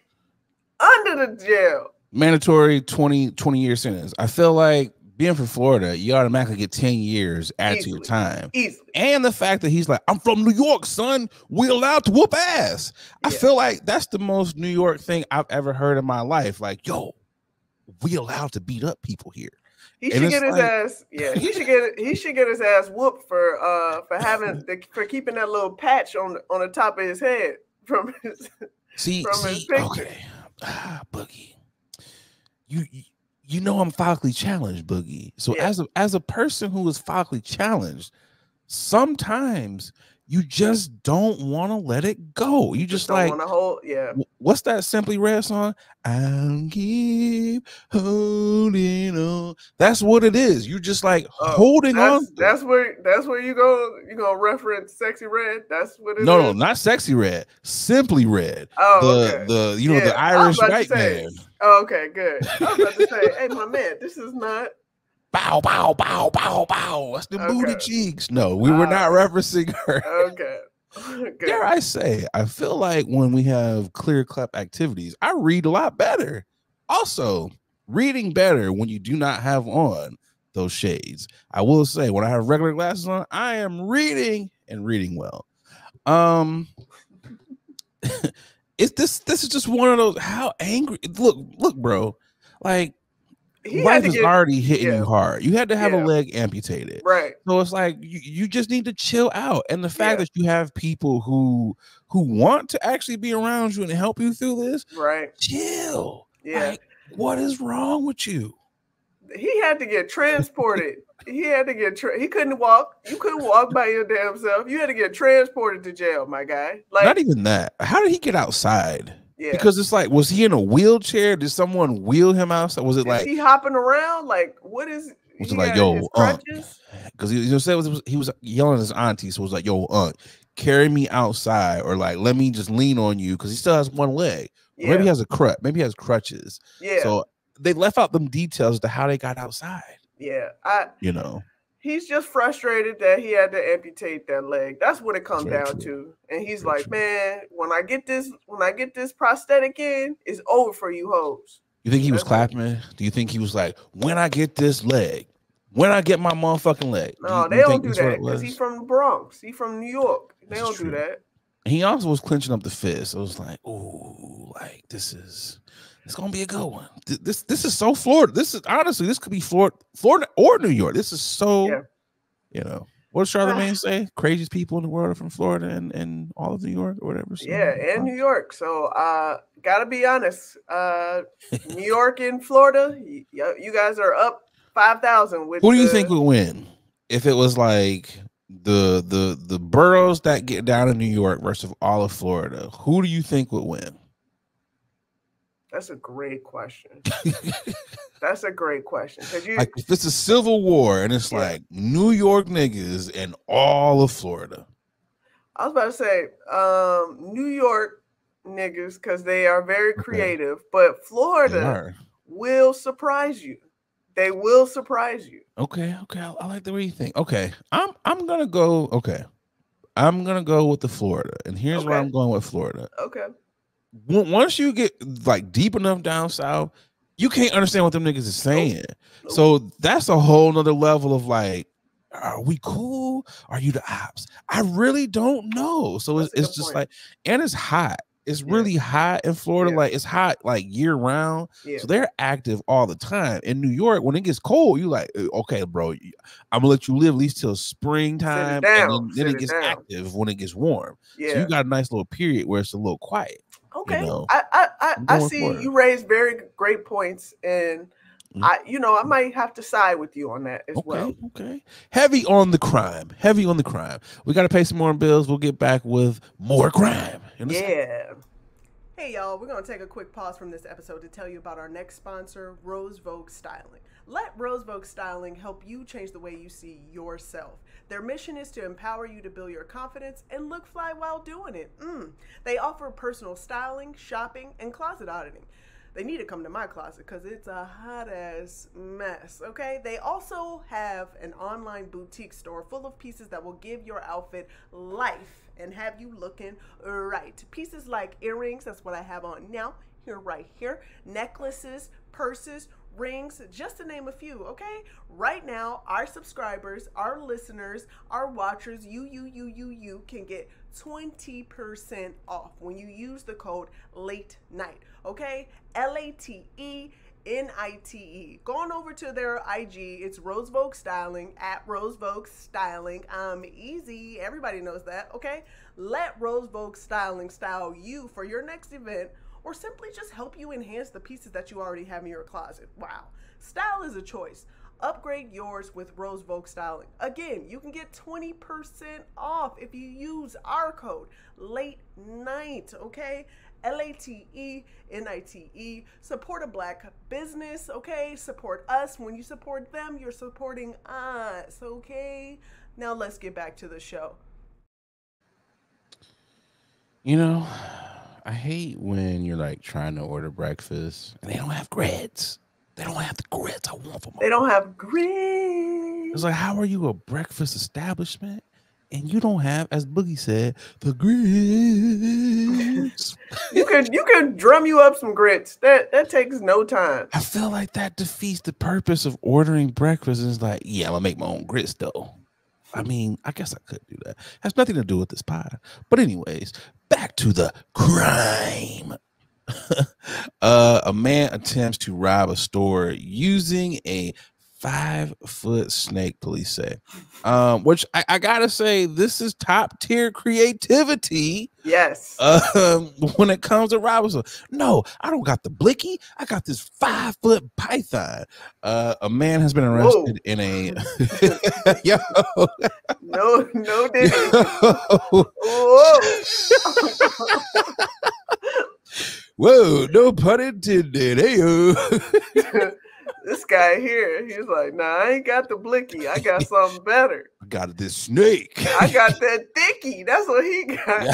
under the jail. Mandatory 20-year sentence. I feel like being from Florida, you automatically get 10 years added to your time. Easily. And the fact that he's like, I'm from New York, son. We allowed to whoop ass. Yeah. I feel like that's the most New York thing I've ever heard in my life. Like, yo, we allowed to beat up people here. He should get his ass. Yeah, he should get his ass whooped for keeping that little patch on the top of his head from his his picture. Okay, Boogie, you know I'm physically challenged, Boogie. So as a person who is physically challenged, sometimes you just don't want to let it go. You just like, what's that Simply Red song? I'll keep holding on. That's what it is. You just like holding on. That's where you go reference Sexy Red. That's what it is. No, not Sexy Red. Simply Red. Oh, okay. The Irish white man. Oh, okay, good. I was about to say, hey, my man, this is not. Bow, bow, bow, bow, bow. That's the booty cheeks. No, we were not referencing her. Okay. Dare I say, I feel like when we have clear clap activities, I read a lot better. Also, reading better when you do not have on those shades. I will say, when I have regular glasses on, I am reading and reading well. This is just one of those, how angry. Look, bro. Like, life is already hitting you hard. You had to have a leg amputated. Right. So it's like you just need to chill out. And the fact that you have people who want to actually be around you and help you through this, right? Chill. Yeah. Like, what is wrong with you? He had to get transported. He had to get he couldn't walk. You couldn't walk by your damn self. You had to get transported to jail, my guy. Like, not even that. How did he get outside? Yeah. Because it's like, was he in a wheelchair? Did someone wheel him outside? Was it like he hopping around? Like, what is? Was it like, yo, because he was yelling at his auntie, so it was like, yo, carry me outside, or like, let me just lean on you, because he still has one leg. Yeah. Maybe he has a crutch. Maybe he has crutches. Yeah. So they left out them details as to how they got outside. Yeah, he's just frustrated that he had to amputate that leg. That's what it comes down to. And he's like, man, when I get this prosthetic in, it's over for you hoes. You think he was clapping? Do you think he was like, when I get this leg, when I get my motherfucking leg? No, they don't do that because he's from the Bronx. He's from New York. They don't do that. He also was clenching up the fist. It was like, ooh, like it's gonna be a good one. This is so Florida. This is honestly, this could be Florida or New York. This is so, what does Charlamagne say? Craziest people in the world are from Florida and all of New York or whatever. So, and New York. So gotta be honest. New York and Florida, you guys are up 5,000 with. Who do you think would win if it was like the boroughs that get down in New York versus all of Florida? Who do you think would win? That's a great question. That's a great question. Like, if it's a civil war and it's like New York niggas and all of Florida. I was about to say New York niggas because they are very creative, but Florida will surprise you. They will surprise you. Okay. I like the way you think. Okay. I'm gonna go. Okay. I'm gonna go with the Florida, and here's why I'm going with Florida. Okay. Once you get like deep enough down south, you can't understand what them niggas is saying. Nope. So that's a whole nother level of like, are we cool? Are you the ops? I really don't know. So it's just like, and it's hot. It's really hot in Florida. Yeah. Like, it's hot like year round. Yeah. So they're active all the time. In New York, when it gets cold, you like, okay, bro, I'm gonna let you live at least till springtime, and then it gets active when it gets warm. Yeah. So you got a nice little period where it's a little quiet. Okay, I see you raised very great points, and I might have to side with you on that as well. Okay. Heavy on the crime. We got to pay some more bills. We'll get back with more crime. Yeah. Hey y'all, we're going to take a quick pause from this episode to tell you about our next sponsor, Rose Vogue Styling. Let Rose Vogue Styling help you change the way you see yourself. Their mission is to empower you to build your confidence and look fly while doing it. They offer personal styling, shopping, and closet auditing. They need to come to my closet because it's a hot ass mess, okay? They also have an online boutique store full of pieces that will give your outfit life and have you looking right. Pieces like earrings, that's what I have on now, right here, necklaces, purses, rings, just to name a few, okay? Right now, our subscribers, our listeners, our watchers, you can get 20% off when you use the code LATE NIGHT, okay? LATENITE. Go on over to their IG. It's Rose Vogue Styling, at Rose Vogue Styling. Easy. Everybody knows that, okay? Let Rose Vogue Styling style you for your next event, or simply just help you enhance the pieces that you already have in your closet. Wow. Style is a choice. Upgrade yours with Rose Vogue Styling. Again, you can get 20% off if you use our code LATE NIGHT, okay? LATENITE. Support a black business, okay? Support us. When you support them, you're supporting us, okay? Now let's get back to the show. I hate when you're like trying to order breakfast and they don't have grits. They don't have the grits I want for my. They don't have grits. It's like, how are you a breakfast establishment and you don't have, as Boogie said, the grits? you could drum you up some grits. That takes no time. I feel like that defeats the purpose of ordering breakfast. It's like, yeah, I'm gonna make my own grits though. I mean, I guess I could do that. Has nothing to do with this pie. But anyways, back to the crime. A man attempts to rob a store using a 5-foot snake, police say. Which I gotta say, this is top tier creativity. Yes. When it comes to robbers. No, I don't got the blicky. I got this 5-foot python. A man has been arrested in a yo. No, didn't. Whoa. Whoa, no pun intended. Hey, this guy here, he's like, nah, I ain't got the blicky. I got something better. I got this snake. I got that dicky. That's what he got.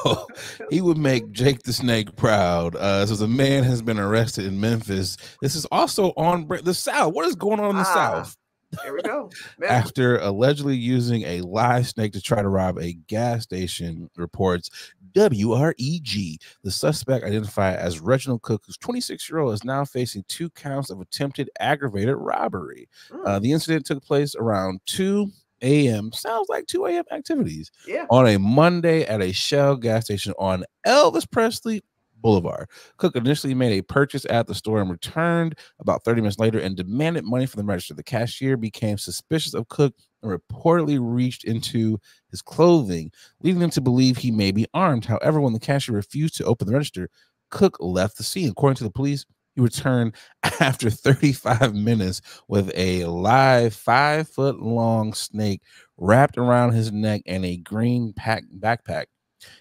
Yo, he would make Jake the Snake proud. So the man has been arrested in Memphis. This is also on the South. What is going on in the South? Here we go. After allegedly using a live snake to try to rob a gas station, reports WREG. The suspect, identified as Reginald Cook, who's 26-year-old, is now facing 2 counts of attempted aggravated robbery. The incident took place around 2 a.m. Sounds like 2 a.m. activities. Yeah. On a Monday at a Shell gas station on Elvis Presley Boulevard. Cook initially made a purchase at the store and returned about 30 minutes later and demanded money from the register. The cashier became suspicious of Cook and reportedly reached into his clothing, leading them to believe he may be armed. However, when the cashier refused to open the register, Cook left the scene. According to the police, he returned after 35 minutes with a live 5-foot-long snake wrapped around his neck and a green backpack.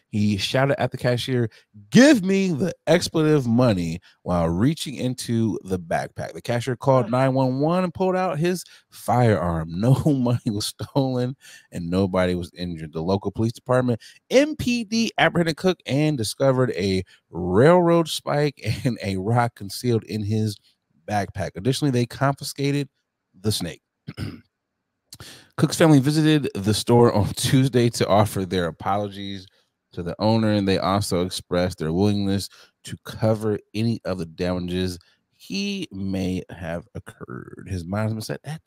He shouted at the cashier, "Give me the expletive money," while reaching into the backpack. The cashier called 911 and pulled out his firearm. No money was stolen and nobody was injured. The local police department, MPD, apprehended Cook and discovered a railroad spike and a rock concealed in his backpack. Additionally, they confiscated the snake. Cook's family visited the store on Tuesday to offer their apologies to the owner, and they also expressed their willingness to cover any of the damages he may have occurred. His mind has been set at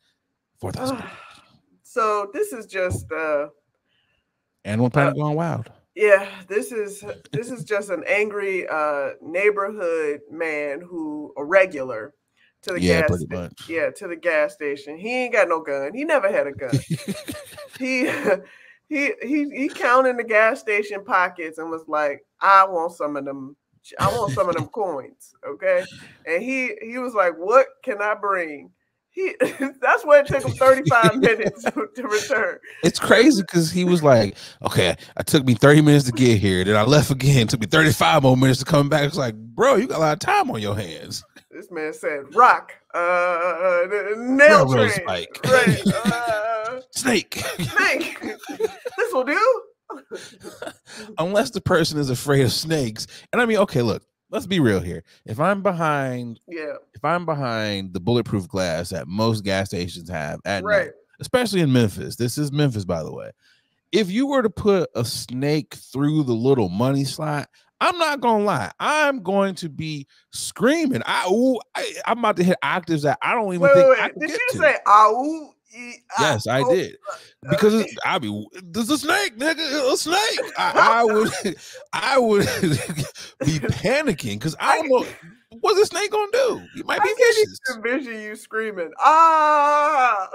$4,000. So this is just Animal Planet gone wild. Yeah, this is just an angry neighborhood man a regular to the to the gas station. He ain't got no gun. He never had a gun. He counted the gas station pockets and was like, I want some of them I want some of them coins, okay? And he was like, what can I bring? That's why it took him 35 minutes to return. It's crazy because he was like, okay, it took me 30 minutes to get here. Then I left again. It took me 35 more minutes to come back. It's like, bro, you got a lot of time on your hands. This man said, rock, nail train, spike. Right, snake. This will do. Unless the person is afraid of snakes. And I mean, okay, look, let's be real here. If I'm behind the bulletproof glass that most gas stations have at night, especially in Memphis, this is Memphis, by the way. If you were to put a snake through the little money slot, I'm not gonna lie, I'm going to be screaming. I'm about to hit octaves that I don't even think I can Did get you to. Say "ow"? Yes, I did. Because there's a snake, nigga, a snake. I would be panicking because I don't know what's the snake gonna do. He might be vicious. I envision you screaming, ah.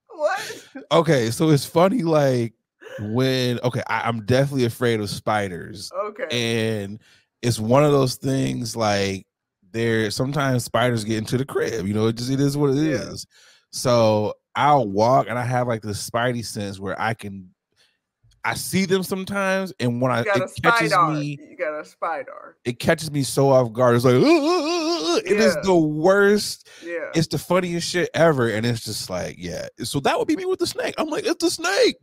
What? Okay, so it's funny, like when I'm definitely afraid of spiders. Okay, and it's one of those things like. Sometimes spiders get into the crib, you know, it is what it is. So I'll walk and I have like this spidey sense where I see them sometimes, and when it catches me, you got a spider. It catches me so off guard. It's like it is the worst. Yeah, it's the funniest shit ever, and it's just like, yeah. So that would be me with the snake. I'm like, it's the snake.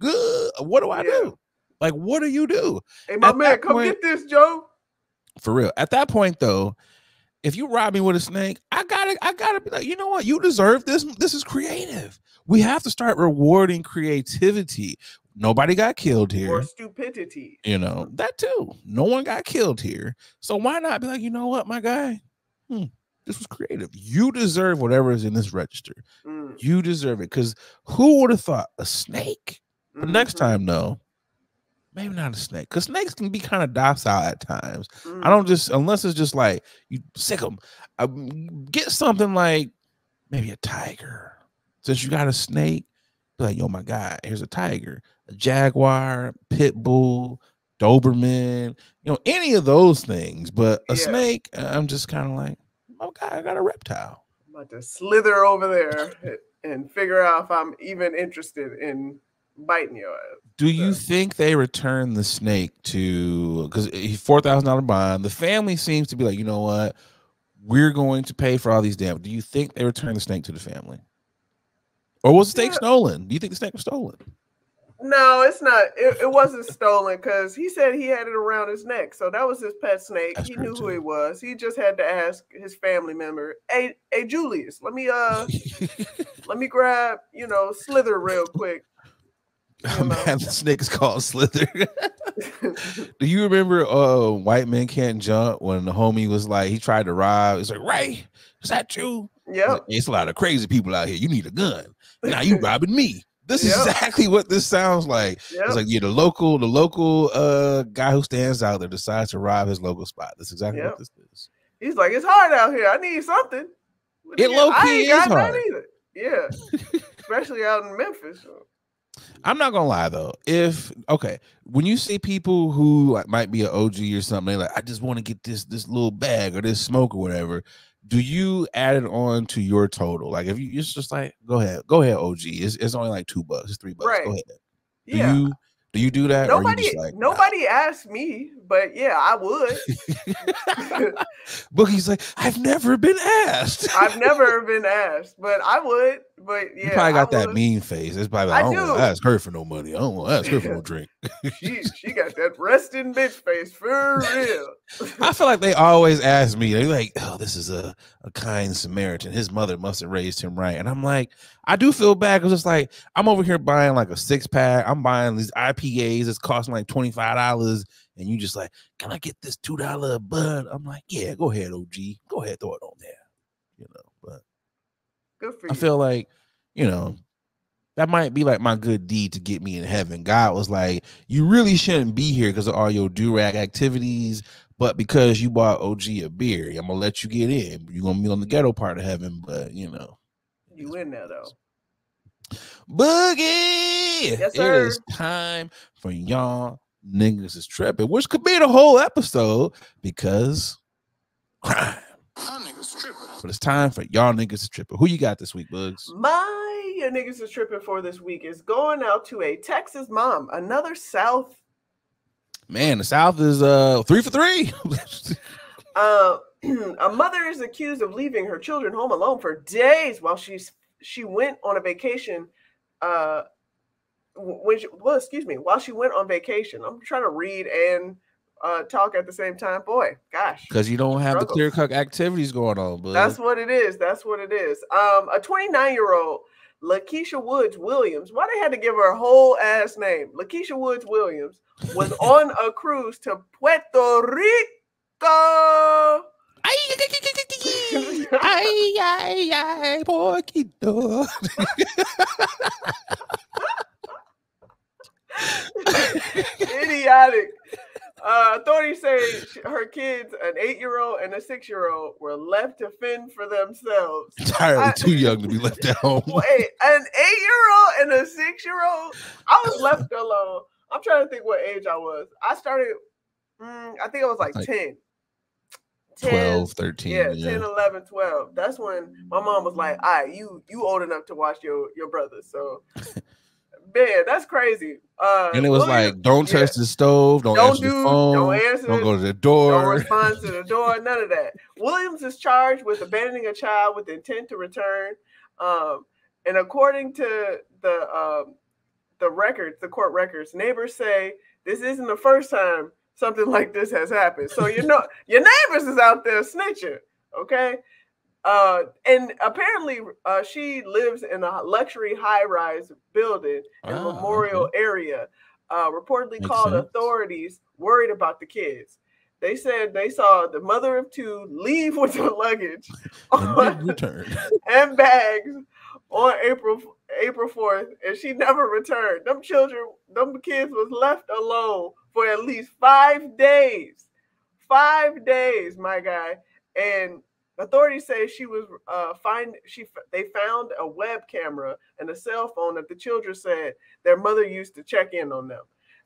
What do I do? Like, what do you do? Hey, my man, come get this, Joe. For real. At that point, though. If you rob me with a snake, I gotta be like, you know what? You deserve this. This is creative. We have to start rewarding creativity. Nobody got killed here. Or stupidity. You know, that too. No one got killed here. So why not be like, you know what, my guy? This was creative. You deserve whatever is in this register. You deserve it. Because who would have thought a snake? But next time, no. Maybe not a snake, because snakes can be kind of docile at times. I don't unless it's just like you sick them. Get something like maybe a tiger. Since you got a snake, be like, yo, my guy, here's a tiger, a jaguar, pit bull, Doberman, you know, any of those things. But a snake, I'm just kind of like, oh God, I got a reptile. I'm about to slither over there and figure out if I'm even interested in biting your ass. Do you think they return the snake to, because $4,000 bond, the family seems to be like, you know what, we're going to pay for all these damages. Do you think they return the snake to the family? Or was the snake stolen? Do you think the snake was stolen? No, it's not. It wasn't stolen because he said he had it around his neck. So that was his pet snake. He knew who he was. He just had to ask his family member, hey Julius, let me grab, Slither real quick. Man, the snake is called Slither. Do you remember White Men Can't Jump when the homie was like, he tried to rob? He's like, Ray, is that you? Yeah. Like, it's a lot of crazy people out here. You need a gun. Now you robbing me. This is exactly what this sounds like. It's like, the local guy who stands out there decides to rob his local spot. That's exactly what this is. He's like, it's hard out here. I need something. It low key is hard. Either. Yeah. Especially out in Memphis. So. I'm not gonna lie though. When you see people who might be an OG or something, they're like, I just want to get this little bag or this smoke or whatever. Do you add it on to your total? Like, if it's just like, go ahead, OG. It's only like $2. It's $3. Right. Go ahead. Do you do that? Nobody asked me, but yeah, I would. Boogie's like, I've never been asked. I've never been asked, but I would. But yeah, you probably got that mean face. It's probably like, I don't want to ask her for no money. I don't want to ask her for no drink. she got that resting bitch face for real. I feel like they always ask me. They're like, oh, this is a kind Samaritan. His mother must have raised him right. And I'm like, I do feel bad because it's like I'm over here buying like a 6-pack. I'm buying these IPAs. It's costing like $25. And you just like, can I get this $2 bud? I'm like, yeah, go ahead, OG. Go ahead, throw it on there. But good for you. I feel like, that might be like my good deed to get me in heaven. God was like, you really shouldn't be here because of all your do-rag activities, but because you bought OG a beer, I'm gonna let you get in. You're gonna be on the ghetto part of heaven, but you in there though. Boogie, yes, sir. It is time for y'all niggas is tripping, which could be the whole episode because crime. But it's time for y'all niggas is tripping. Who you got this week, Bugs? My niggas is tripping for this week is going out to a Texas mom. Another South. Man, the South is 3 for 3. A mother is accused of leaving her children home alone for days while she went on a vacation. While she went on vacation. I'm trying to read and talk at the same time. Boy, gosh. Because you don't have the clear-cut activities going on, bud. That's what it is. That's what it is. A 29-year-old, Lakeisha Woods Williams, why they had to give her a whole ass name? Lakeisha Woods Williams was on a cruise to Puerto Rico. Ay, poquito. Idiotic. Authorities say her kids, an 8-year-old and a 6-year-old, were left to fend for themselves. Entirely too young to be left at home. Wait, an 8-year-old and a 6-year-old? I was left alone. I'm trying to think what age I was. I started, I think I was like 10. 12, 13. Yeah, 10, 11, 12. That's when my mom was like, all right, you old enough to watch your brothers. So, man, that's crazy. And it was like, don't touch the stove, don't answer the phone, don't go to the door. Don't respond to the door, none of that. Williams is charged with abandoning a child with intent to return. And according to the court records, neighbors say this isn't the first time something like this has happened. So, your neighbors is out there snitching, okay? And apparently she lives in a luxury high-rise building in the Memorial area, reportedly called authorities worried about the kids. They said they saw the mother of two leave with the luggage and bags on April 4th, and she never returned. Them kids was left alone for at least 5 days. 5 days, my guy. And authorities say she was they found a web camera and a cell phone that the children said their mother used to check in on them.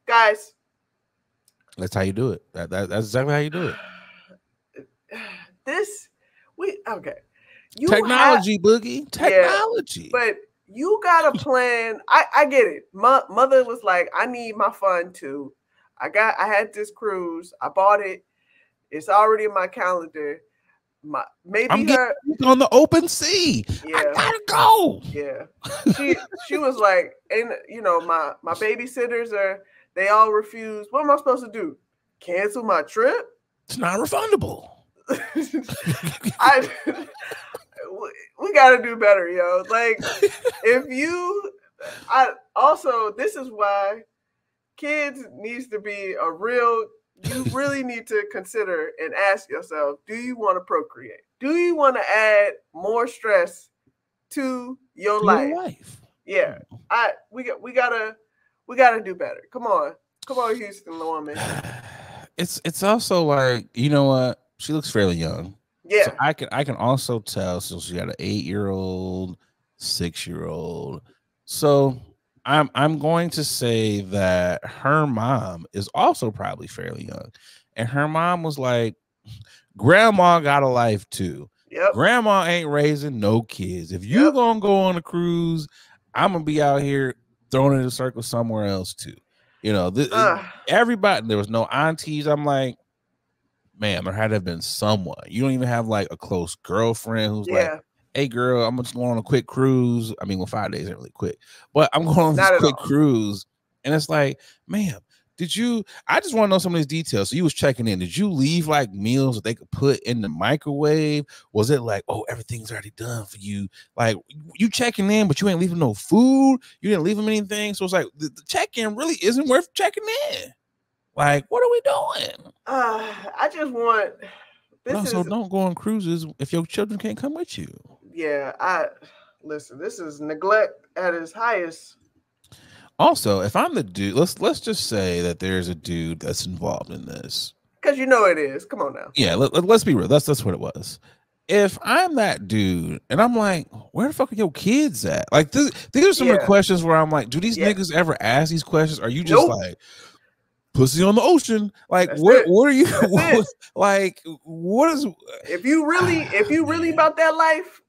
Guys, that's how you do it. That's exactly how you do it. Technology, Boogie. Technology. Yeah, but you got a plan. I get it. Mother was like, I need my fun too. I had this cruise. I bought it. It's already in my calendar. I'm on the open sea. Yeah. I gotta go. Yeah. She was like, and my babysitters they all refuse. What am I supposed to do? Cancel my trip? It's not refundable. We gotta do better, yo. Like, this is why kids needs to be you really need to consider and ask yourself, do you want to procreate? Do you want to add more stress to your life? Yeah. We gotta do better. Come on, Houston woman. It's also like, you know what? She looks fairly young. Yeah. So I can also tell. So she got an 8-year-old, 6-year-old. So I'm going to say that her mom is also probably fairly young. And her mom was like, grandma got a life too. Yep. Grandma ain't raising no kids. If you gonna go on a cruise, I'm gonna be out here throwing in a circle somewhere else too. Everybody, there was no aunties. I'm like, man, there had to have been someone. You don't even have like a close girlfriend who's like, hey girl, I'm just going on a quick cruise. I mean, well, 5 days ain't really quick, but I'm going on this quick cruise. And it's like, ma'am, I just want to know some of these details. So you was checking in. Did you leave like meals that they could put in the microwave? Was it like, oh, everything's already done for you? Like, you checking in, but you ain't leaving no food. You didn't leave them anything. So it's like the check-in really isn't worth checking in. Like, what are we doing? I just want don't go on cruises if your children can't come with you. Yeah, listen, this is neglect at its highest. Also, if I'm the dude, let's just say that there's a dude that's involved in this. Because it is. Come on now. Yeah, let's be real. That's what it was. If I'm that dude and I'm like, where the fuck are your kids at? Like, these are some of the questions where I'm like, do these niggas ever ask these questions? Are you just like, pussy on the ocean. Like, That's what it. are you That's like? What is? If you really about that life,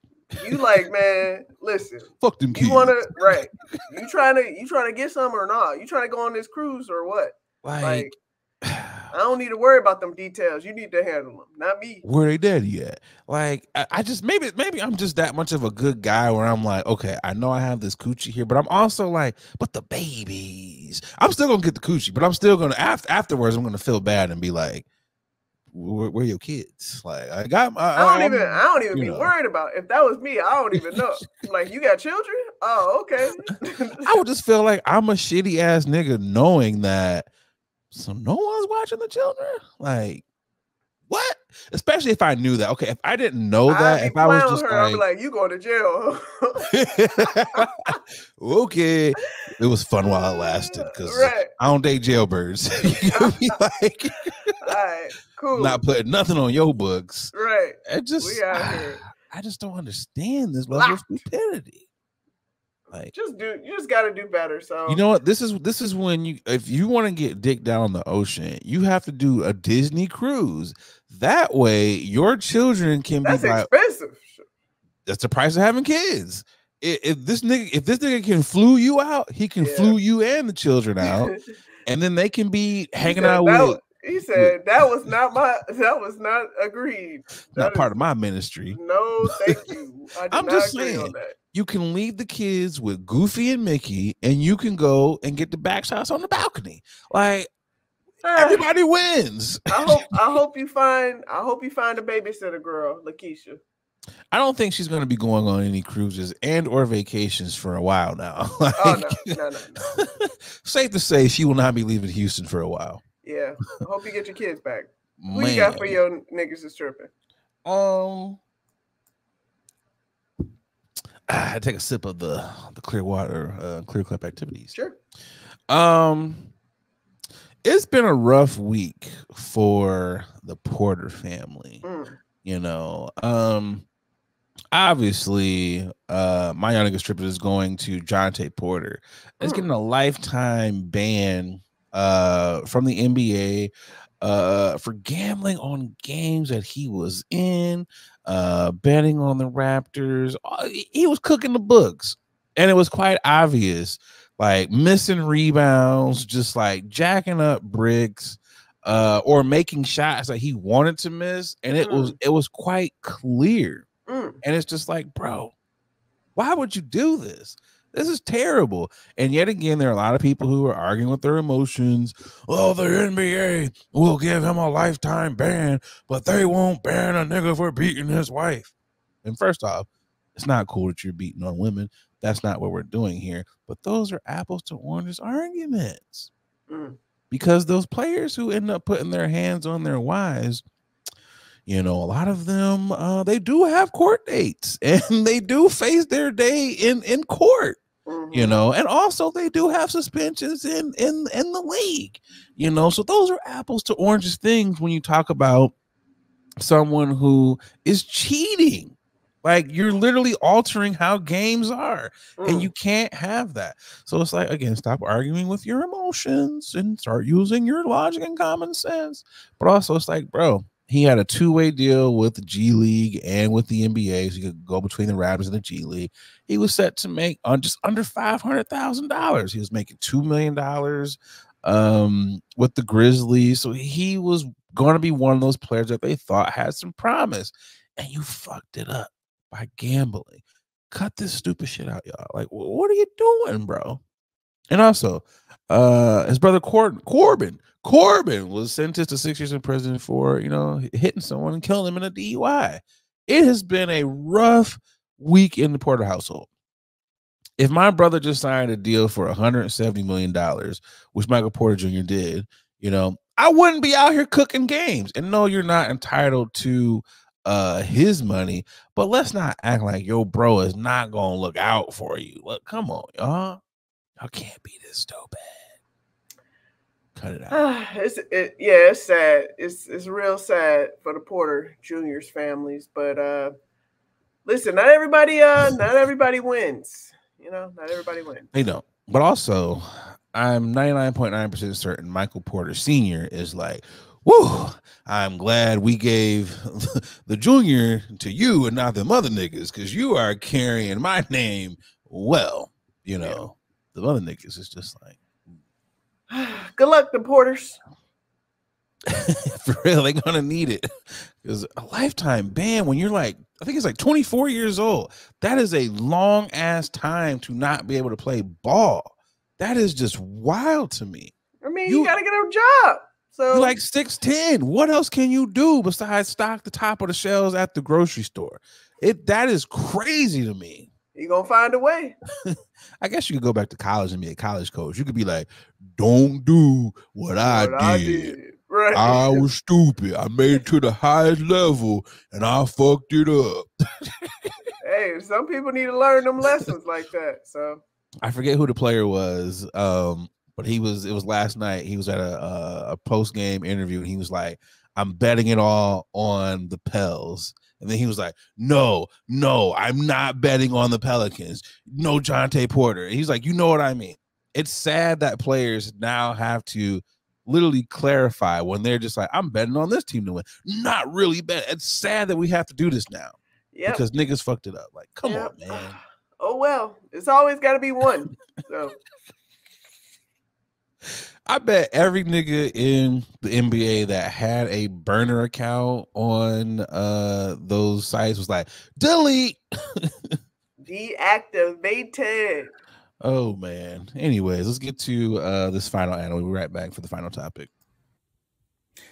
you like, man, listen. Fuck them kids. You wanna right? You trying to get some or not? You trying to go on this cruise or what? Like I don't need to worry about them details. You need to handle them, not me. Where they daddy at? Like, I just maybe I'm just that much of a good guy where I'm like, okay, I know I have this coochie here, but I'm also like, but the babies. I'm still gonna get the coochie, but I'm still gonna afterwards I'm gonna feel bad and be like, where your kids? Like, I don't even be worried about it. If that was me. I don't even know. Like, you got children? Oh, okay. I would just feel like I'm a shitty ass nigga knowing that. So no one's watching the children? Like, what? Especially if I knew that. Okay, if I didn't know that, if I was just her, I'd be like, you going to jail. Okay. It was fun while it lasted because I don't date jailbirds. You know, like, all right, cool. Not putting nothing on your books. Right. I just don't understand this level of stupidity. Like, you just gotta do better. So you know what? This is when if you want to get dick down the ocean, you have to do a Disney cruise. That way your children can be expensive. That's the price of having kids. If this nigga can flew you out, he can flew you and the children out, and then they can be hanging out with. He said that was not agreed. Not part of my ministry. No, thank you. I'm just saying, you can leave the kids with Goofy and Mickey, and you can go and get the back shots on the balcony. Like, everybody wins. I hope you find a babysitter girl, Lakeisha. I don't think she's going to be going on any cruises and or vacations for a while now. Like, no. Safe to say, she will not be leaving Houston for a while. Yeah, I hope you get your kids back. Who you got for your niggas is tripping? I take a sip of the Clearwater Clear Clip activities. Sure. It's been a rough week for the Porter family. You know, obviously, my young nigga stripper is going to Jonte Porter. It's getting a lifetime ban from the NBA for gambling on games that he was in, betting on the Raptors. He was cooking the books, and it was quite obvious, like missing rebounds, just like jacking up bricks, or making shots that he wanted to miss, and it was quite clear. And it's just like, bro, why would you do this? This is terrible. And yet again, there are a lot of people who are arguing with their emotions. Oh, the NBA will give him a lifetime ban, but they won't ban a nigga for beating his wife. And first off, it's not cool that you're beating on women. That's not what we're doing here. But those are apples to oranges arguments. Because those players who end up putting their hands on their wives, you know, a lot of them, they do have court dates and they do face their day in court. You know, and also they do have suspensions in the league, you know. So those are apples to oranges things when you talk about someone who is cheating. Like, you're literally altering how games are, and you can't have that. So it's like, again, stop arguing with your emotions and start using your logic and common sense. But also, it's like, bro, he had a two-way deal with the G League and with the NBA, so he could go between the Raptors and the G League. He was set to make just under $500,000. He was making $2 million with the Grizzlies, so he was going to be one of those players that they thought had some promise, and you fucked it up by gambling. Cut this stupid shit out, y'all. Like, what are you doing, bro? And also, his brother Corbin was sentenced to 6 years in prison for, you know, hitting someone and killing him in a DUI. It has been a rough week in the Porter household. If my brother just signed a deal for $170 million, which Michael Porter Jr. did, you know, I wouldn't be out here cooking games. And no, you're not entitled to his money, but let's not act like your bro is not gonna look out for you. Look, come on, y'all. Y'all can't be this so bad. Cut it out. It's sad. It's real sad for the Porter Junior's families. But listen, not everybody wins. You know, not everybody wins. They don't. But also, I'm 99.9% certain Michael Porter Sr. is like, woo, I'm glad we gave the junior to you and not them other niggas, because you are carrying my name well. You know, the other niggas is just like, good luck, the Porters. For real, they're gonna need it, because a lifetime ban when you're like, I think it's like 24 years old. That is a long ass time to not be able to play ball. That is just wild to me. I mean, you gotta get a job. So you're like 6'10". What else can you do besides stock the top of the shelves at the grocery store? That is crazy to me. You're gonna find a way. I guess you could go back to college and be a college coach. You could be like, don't do what I did. Right. I was stupid. I made it to the highest level and I fucked it up. Hey, some people need to learn them lessons like that. So I forget who the player was, but it was last night. He was at a post-game interview and he was like, I'm betting it all on the Pels. And then he was like, no, I'm not betting on the Pelicans. No, Jonte Porter. And he's like, you know what I mean? It's sad that players now have to literally clarify when they're just like, I'm betting on this team to win. Not really bet. It's sad that we have to do this now. Yeah. Because niggas fucked it up. Like, come on, man. Oh, well, it's always got to be one. So I bet every nigga in the NBA that had a burner account on those sites was like, delete. Deactivated. Oh, man. Anyways, let's get to this final animal. We'll be right back for the final topic.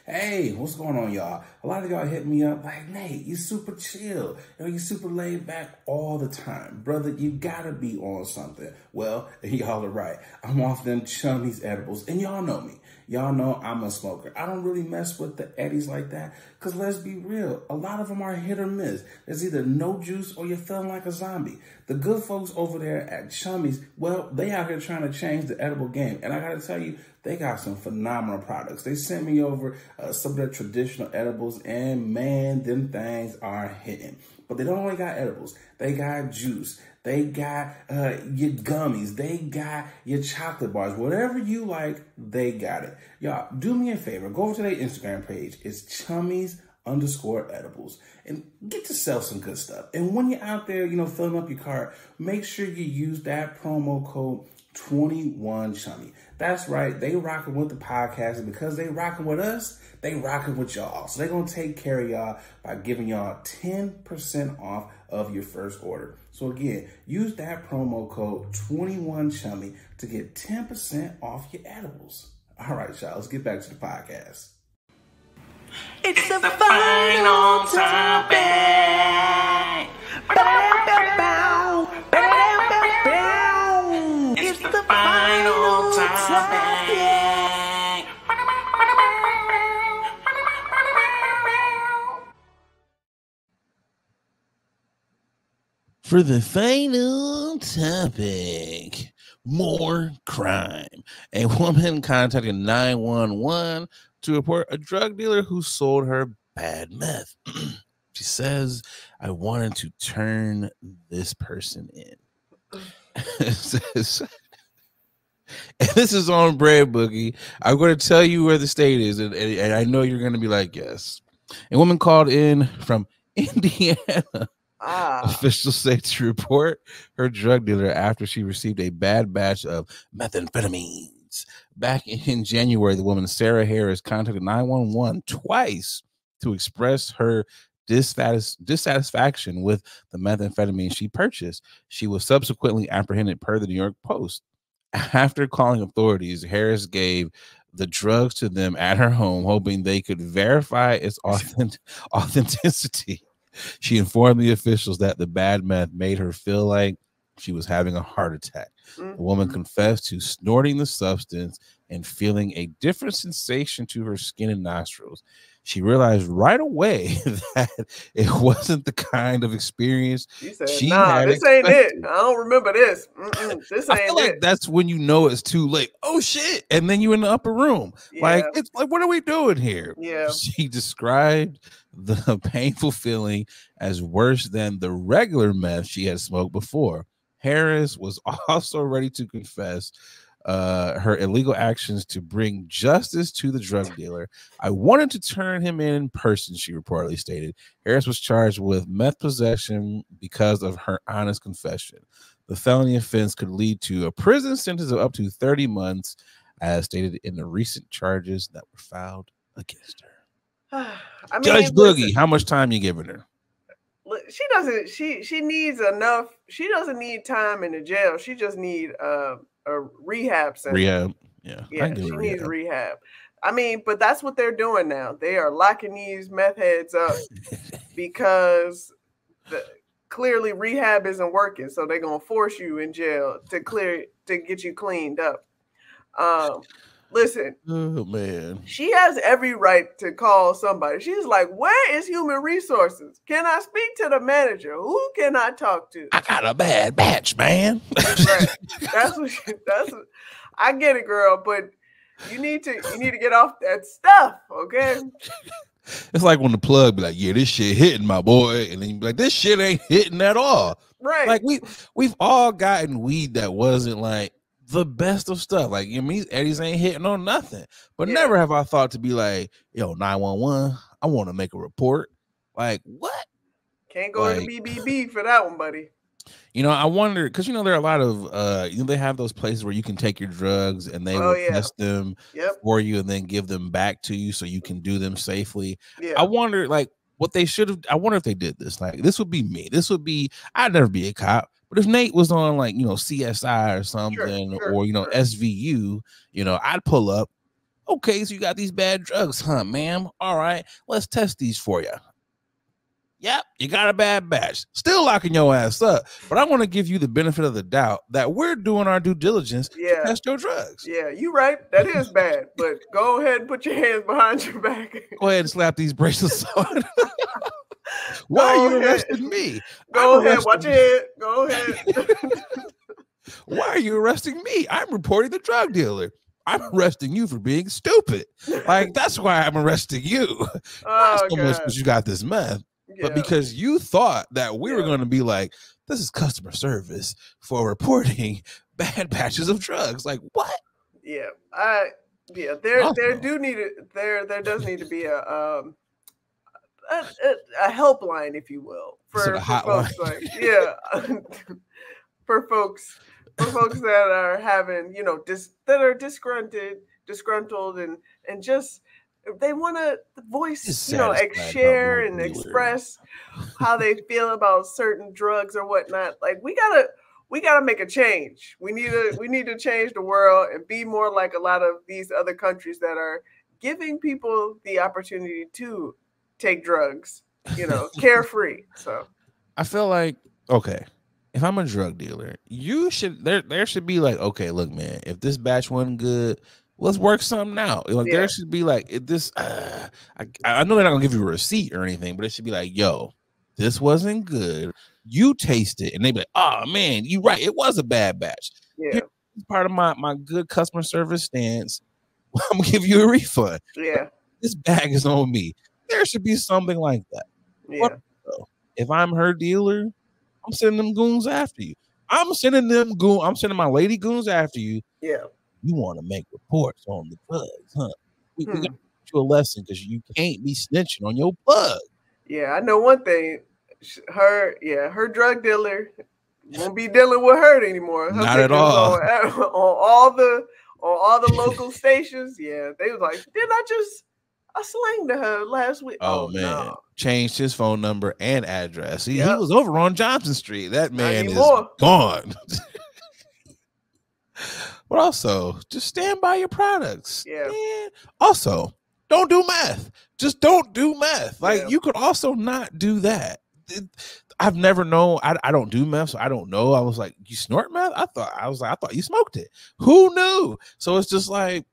Hey, what's going on, y'all? A lot of y'all hit me up like, Nate, you super chill. You super laid back all the time. Brother, you gotta be on something. Well, y'all are right. I'm off them chummies edibles, and y'all know me. Y'all know I'm a smoker. I don't really mess with the eddies like that, because let's be real, a lot of them are hit or miss. There's either no juice or you're feeling like a zombie. The good folks over there at Chummies, well, they out here trying to change the edible game. And I got to tell you, they got some phenomenal products. They sent me over some of their traditional edibles, and man, them things are hitting. But they don't only got edibles. They got juice. They got your gummies. They got your chocolate bars. Whatever you like, they got it. Y'all, do me a favor. Go over to their Instagram page. It's Chummies_edibles. And get yourself some good stuff. And when you're out there, filling up your cart, make sure you use that promo code 21Chummy. That's right. They rocking with the podcast. And because they rocking with us, they rocking with y'all. So they're going to take care of y'all by giving y'all 10% off of your first order. So again, use that promo code 21Chummy to get 10% off your edibles. All right, y'all, let's get back to the podcast. It's the final topic. It's the final topic. For the final topic, more crime. A woman contacted 911 to report a drug dealer who sold her bad meth. She says, I wanted to turn this person in. And this is on Bread Boogie. I'm going to tell you where the state is, and I know you're going to be like, yes. A woman called in from Indiana. Officials say to report her drug dealer after she received a bad batch of methamphetamines. Back in January, the woman, Sarah Harris, contacted 911 twice to express her dissatisfaction with the methamphetamine she purchased. She was subsequently apprehended per the New York Post. After calling authorities, Harris gave the drugs to them at her home, hoping they could verify its authenticity. She informed the officials that the bad meth made her feel like she was having a heart attack. The woman confessed to snorting the substance and feeling a different sensation to her skin and nostrils. She realized right away that it wasn't the kind of experience she had this expected. Ain't it. I don't remember this. This ain't I feel like that's when you know it's too late. Oh shit! And then you're in the upper room. Yeah. Like it's like, what are we doing here? Yeah. She described the painful feeling as worse than the regular meth she had smoked before. Harris was also ready to confess her illegal actions to bring justice to the drug dealer. I wanted to turn him in person, she reportedly stated. Harris was charged with meth possession because of her honest confession. The felony offense could lead to a prison sentence of up to 30 months, as stated in the recent charges that were filed against her. I mean, Judge Boogie, how much time you giving her? She doesn't. She needs enough. She doesn't need time in the jail. She just need a rehab center. Rehab. Yeah. She needs rehab. I mean, but that's what they're doing now. They are locking these meth heads up because clearly rehab isn't working. So they're gonna force you in jail to get you cleaned up. Listen, oh man, she has every right to call somebody. She's like, where is human resources? Can I speak to the manager? Who can I talk to? I got a bad batch, man. Right. That's what I get it, girl, but you need to get off that stuff, okay? It's like when the plug be like, yeah, this shit hitting, my boy, and then you be like, this shit ain't hitting at all. Right. Like we've all gotten weed that wasn't like the best of stuff. Like, you know, these Eddies ain't hitting on nothing. But never have I thought to be like, yo, 911, I want to make a report. Like, what? Can't go to the BBB for that one, buddy. You know, I wonder, because, you know, there are a lot of, they have those places where you can take your drugs and they will test them for you and then give them back to you so you can do them safely. Yeah. I wonder, like, what they should have, I wonder if they did this. Like, this would be me. I'd never be a cop. But if Nate was on, like, you know, CSI or something, or, you know, SVU, you know, I'd pull up. Okay, so you got these bad drugs, huh, ma'am? All right, let's test these for you. Yep, you got a bad batch. Still locking your ass up. But I want to give you the benefit of the doubt that we're doing our due diligence to test your drugs. Yeah, you're right. That is bad. But go ahead and put your hands behind your back. Go ahead and slap these bracelets on. Why are you arresting me? Go ahead. Watch your head. Go ahead. Why are you arresting me? I'm reporting the drug dealer. I'm arresting you for being stupid. Like, that's why I'm arresting you. Not so much because you got this meth. But because you thought that we were going to be like, this is customer service for reporting bad batches of drugs. Like, what? Yeah. There does need to be a helpline, if you will, for folks like, for folks that are having, you know, that are disgruntled and just, they want to voice, you know, share and express how they feel about certain drugs or whatnot. Like, we gotta make a change. We need to change the world and be more like a lot of these other countries that are giving people the opportunity to take drugs, you know, carefree. So I feel like, okay, if I'm a drug dealer, there should be like, okay, look, man, if this batch wasn't good, let's work something out. Like, there should be like, I know they're not gonna give you a receipt or anything, but it should be like, yo, this wasn't good. You taste it, and they be like, oh man, you right, it was a bad batch. Yeah, here's part of my good customer service stance. I'm gonna give you a refund. Yeah, this bag is on me. There should be something like that. Yeah. If I'm her dealer, I'm sending them goons after you. I'm sending my lady goons after you. Yeah. You want to make reports on the plugs, huh? We got to teach you a lesson because you can't be snitching on your plug. Yeah, I know one thing. Her drug dealer won't be dealing with her anymore. Her Not at all. On all the local stations. Yeah, they was like, didn't I slanged to her last week. Oh man, no. Changed his phone number and address. He was over on Johnson Street. That man is gone. But also, just stand by your products. Yeah. Man. Also, don't do meth. Just don't do meth. Like, you could also not do that. I've never known. I don't do meth, so I don't know. I was like, you snort meth? I thought you smoked it. Who knew? So it's just like,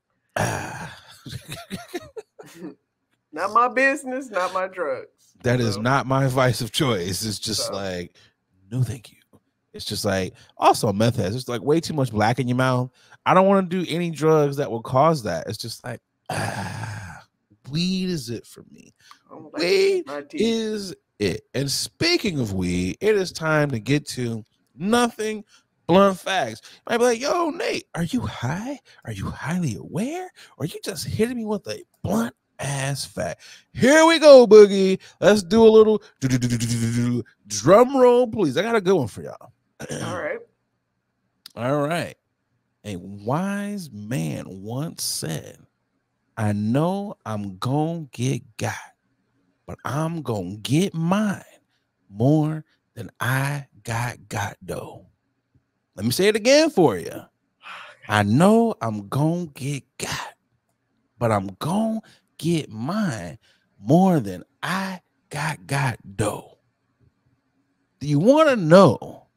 not my business, not my drugs. That is not my vice of choice. It's just like, no, thank you. It's just like, also meth has, it's like way too much black in your mouth. I don't want to do any drugs that will cause that. It's just like, weed is it for me. Weed is it. And speaking of weed, it is time to get to nothing Blunt facts. You might be like, yo, Nate, are you high? Are you highly aware? Or are you just hitting me with a blunt ass fact? Here we go, Boogie. Let's do a little drum roll, please. I got a good one for y'all. All right. All right. A wise man once said, I know I'm going to get got, but I'm going to get mine more than I got though. Let me say it again for you. I know I'm going to get got, but I'm going to get mine more than I got though. Do you want to know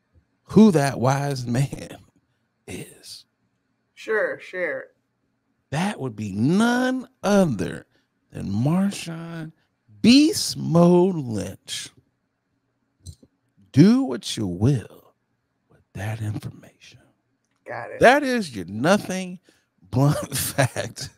who that wise man is? Sure, share it. That would be none other than Marshawn Beast Mode Lynch. Do what you will with that information. Got it. That is your nothing blunt fact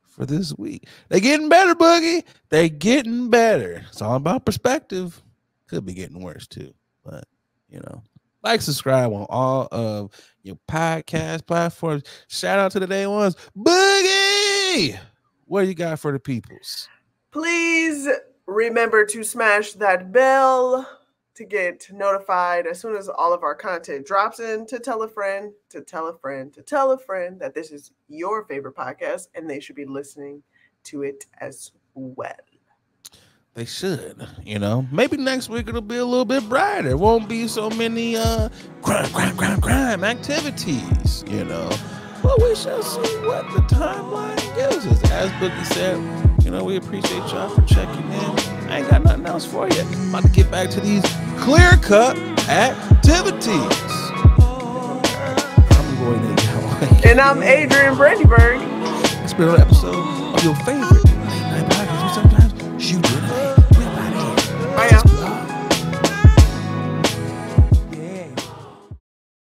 for this week. They're getting better, Boogie. They're getting better. It's all about perspective. Could be getting worse too, but you know. Like, subscribe on all of your podcast platforms. Shout out to the day ones. Boogie! What you got for the peoples? Please remember to smash that bell to get notified as soon as all of our content drops in, to tell a friend, to tell a friend, to tell a friend that this is your favorite podcast and they should be listening to it as well. They should, you know. Maybe next week it'll be a little bit brighter. It won't be so many crime activities, you know. But we shall see what the timeline gives us. As Boogie said, you know, we appreciate y'all for checking in. I ain't got nothing else for you. I'm about to get back to these clear-cut activities. I'm going to And I'm Adrian Brandyberg. It's been an episode of your favorite late night podcast. Sometimes you do.